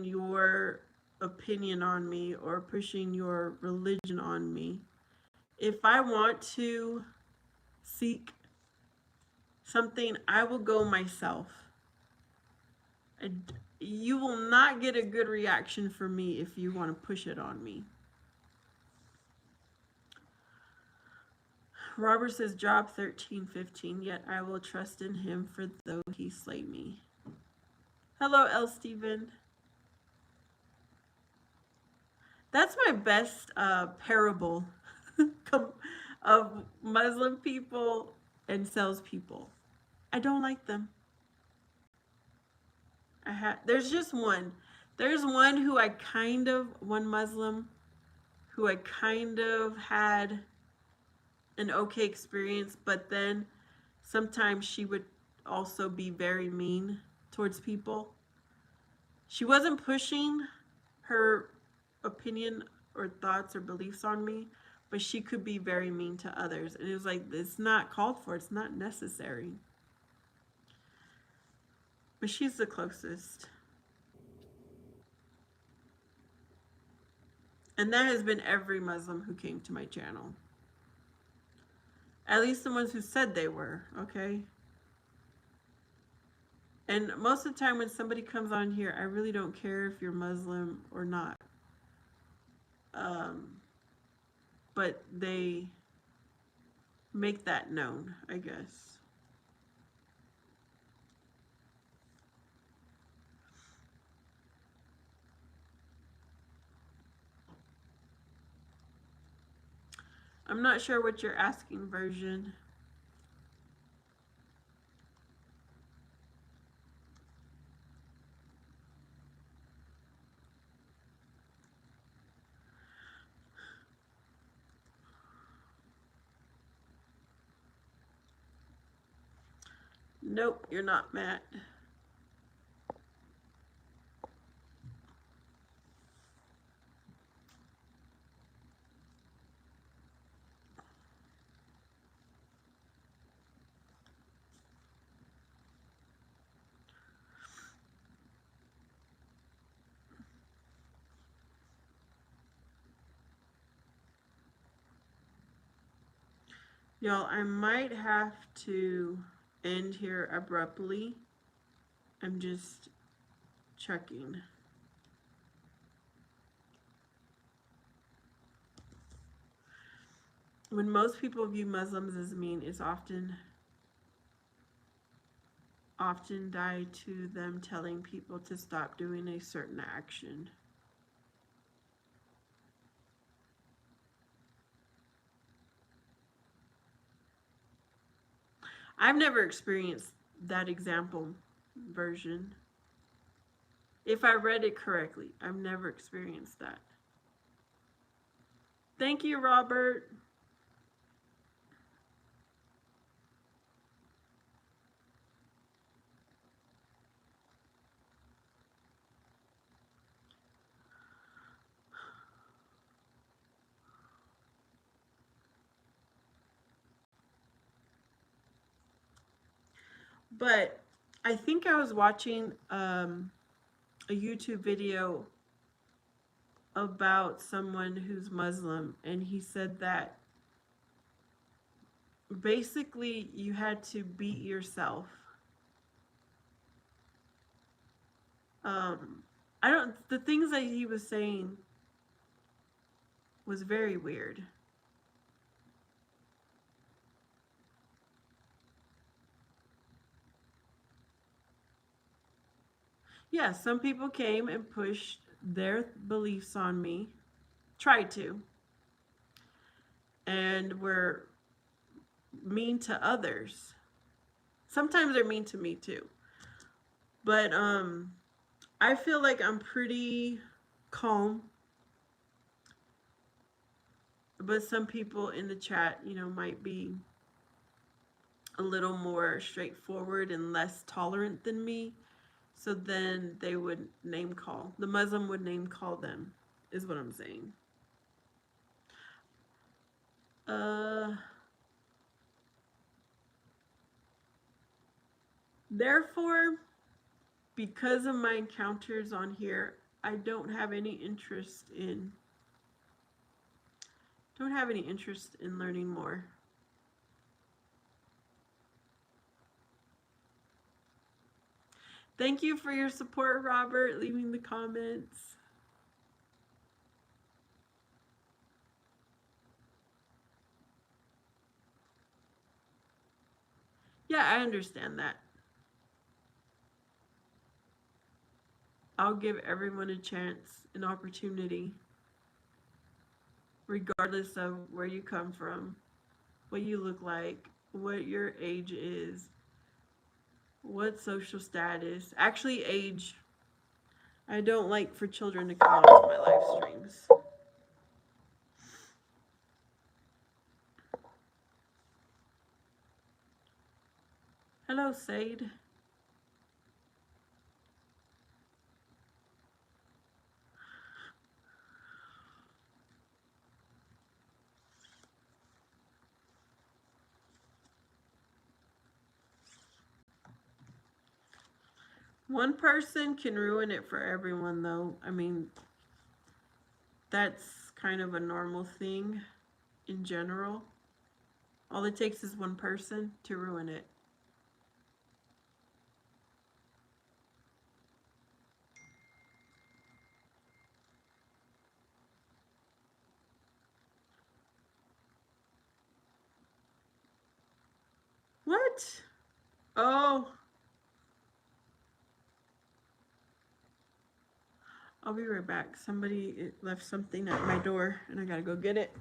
your opinion on me or pushing your religion on me. If I want to seek something, I will go myself. You will not get a good reaction from me if you want to push it on me. Robert says, Job 13:15, yet I will trust in him, for though he slay me. Hello, L. Stephen. That's my best parable of Muslim people and salespeople. I don't like them. There's just one. There's one who one Muslim who I kind of had an okay experience, but then sometimes she would also be very mean towards people. She wasn't pushing her opinion or thoughts or beliefs on me, but she could be very mean to others. And it was like, it's not called for, it's not necessary. But she's the closest. And that has been every Muslim who came to my channel. At least the ones who said they were, okay? And most of the time when somebody comes on here, I really don't care if you're Muslim or not. But they make that known, I guess. I'm not sure what you're asking, version. Nope, you're not Matt. Y'all, I might have to end here abruptly. I'm just checking. When most people view Muslims as mean, it's often tied to them telling people to stop doing a certain action. I've never experienced that example version. If I read it correctly, I've never experienced that. Thank you, Robert. But I think I was watching a YouTube video about someone who's Muslim, and he said that basically you had to beat yourself. I don't, the things that he was saying was very weird. Yeah, some people came and pushed their beliefs on me, tried to, and were mean to others. Sometimes they're mean to me too. But I feel like I'm pretty calm. But some people in the chat, might be a little more straightforward and less tolerant than me. So then they would name call. The Muslim would name call them, is what I'm saying. Therefore, because of my encounters on here, I don't have any interest in learning more. Thank you for your support, Robert, leaving the comments. Yeah, I understand that. I'll give everyone a chance, an opportunity, regardless of where you come from, what you look like, what your age is, what social status. Actually, age. I don't like for children to come onto my live streams. Hello, Sade. One person can ruin it for everyone, though. I mean, that's kind of a normal thing in general. All it takes is one person to ruin it. What? Oh. I'll be right back. Somebody left something at my door and I gotta go get it.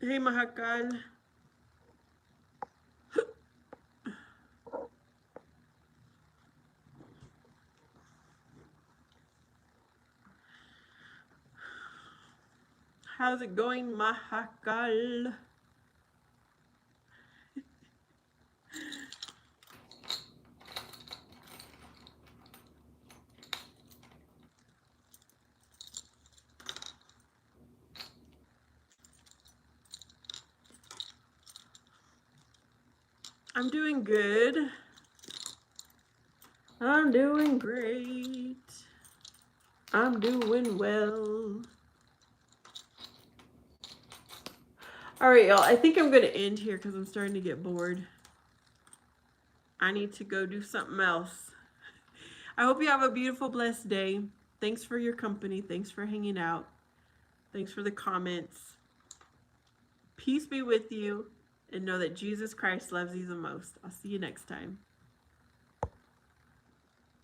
Hey, Mahakal. How's it going, Mahakal? I'm doing good. I'm doing great. I'm doing well. All right, y'all. I think I'm going to end here because I'm starting to get bored. I need to go do something else. I hope you have a beautiful, blessed day. Thanks for your company. Thanks for hanging out. Thanks for the comments. Peace be with you, and know that Jesus Christ loves you the most. I'll see you next time.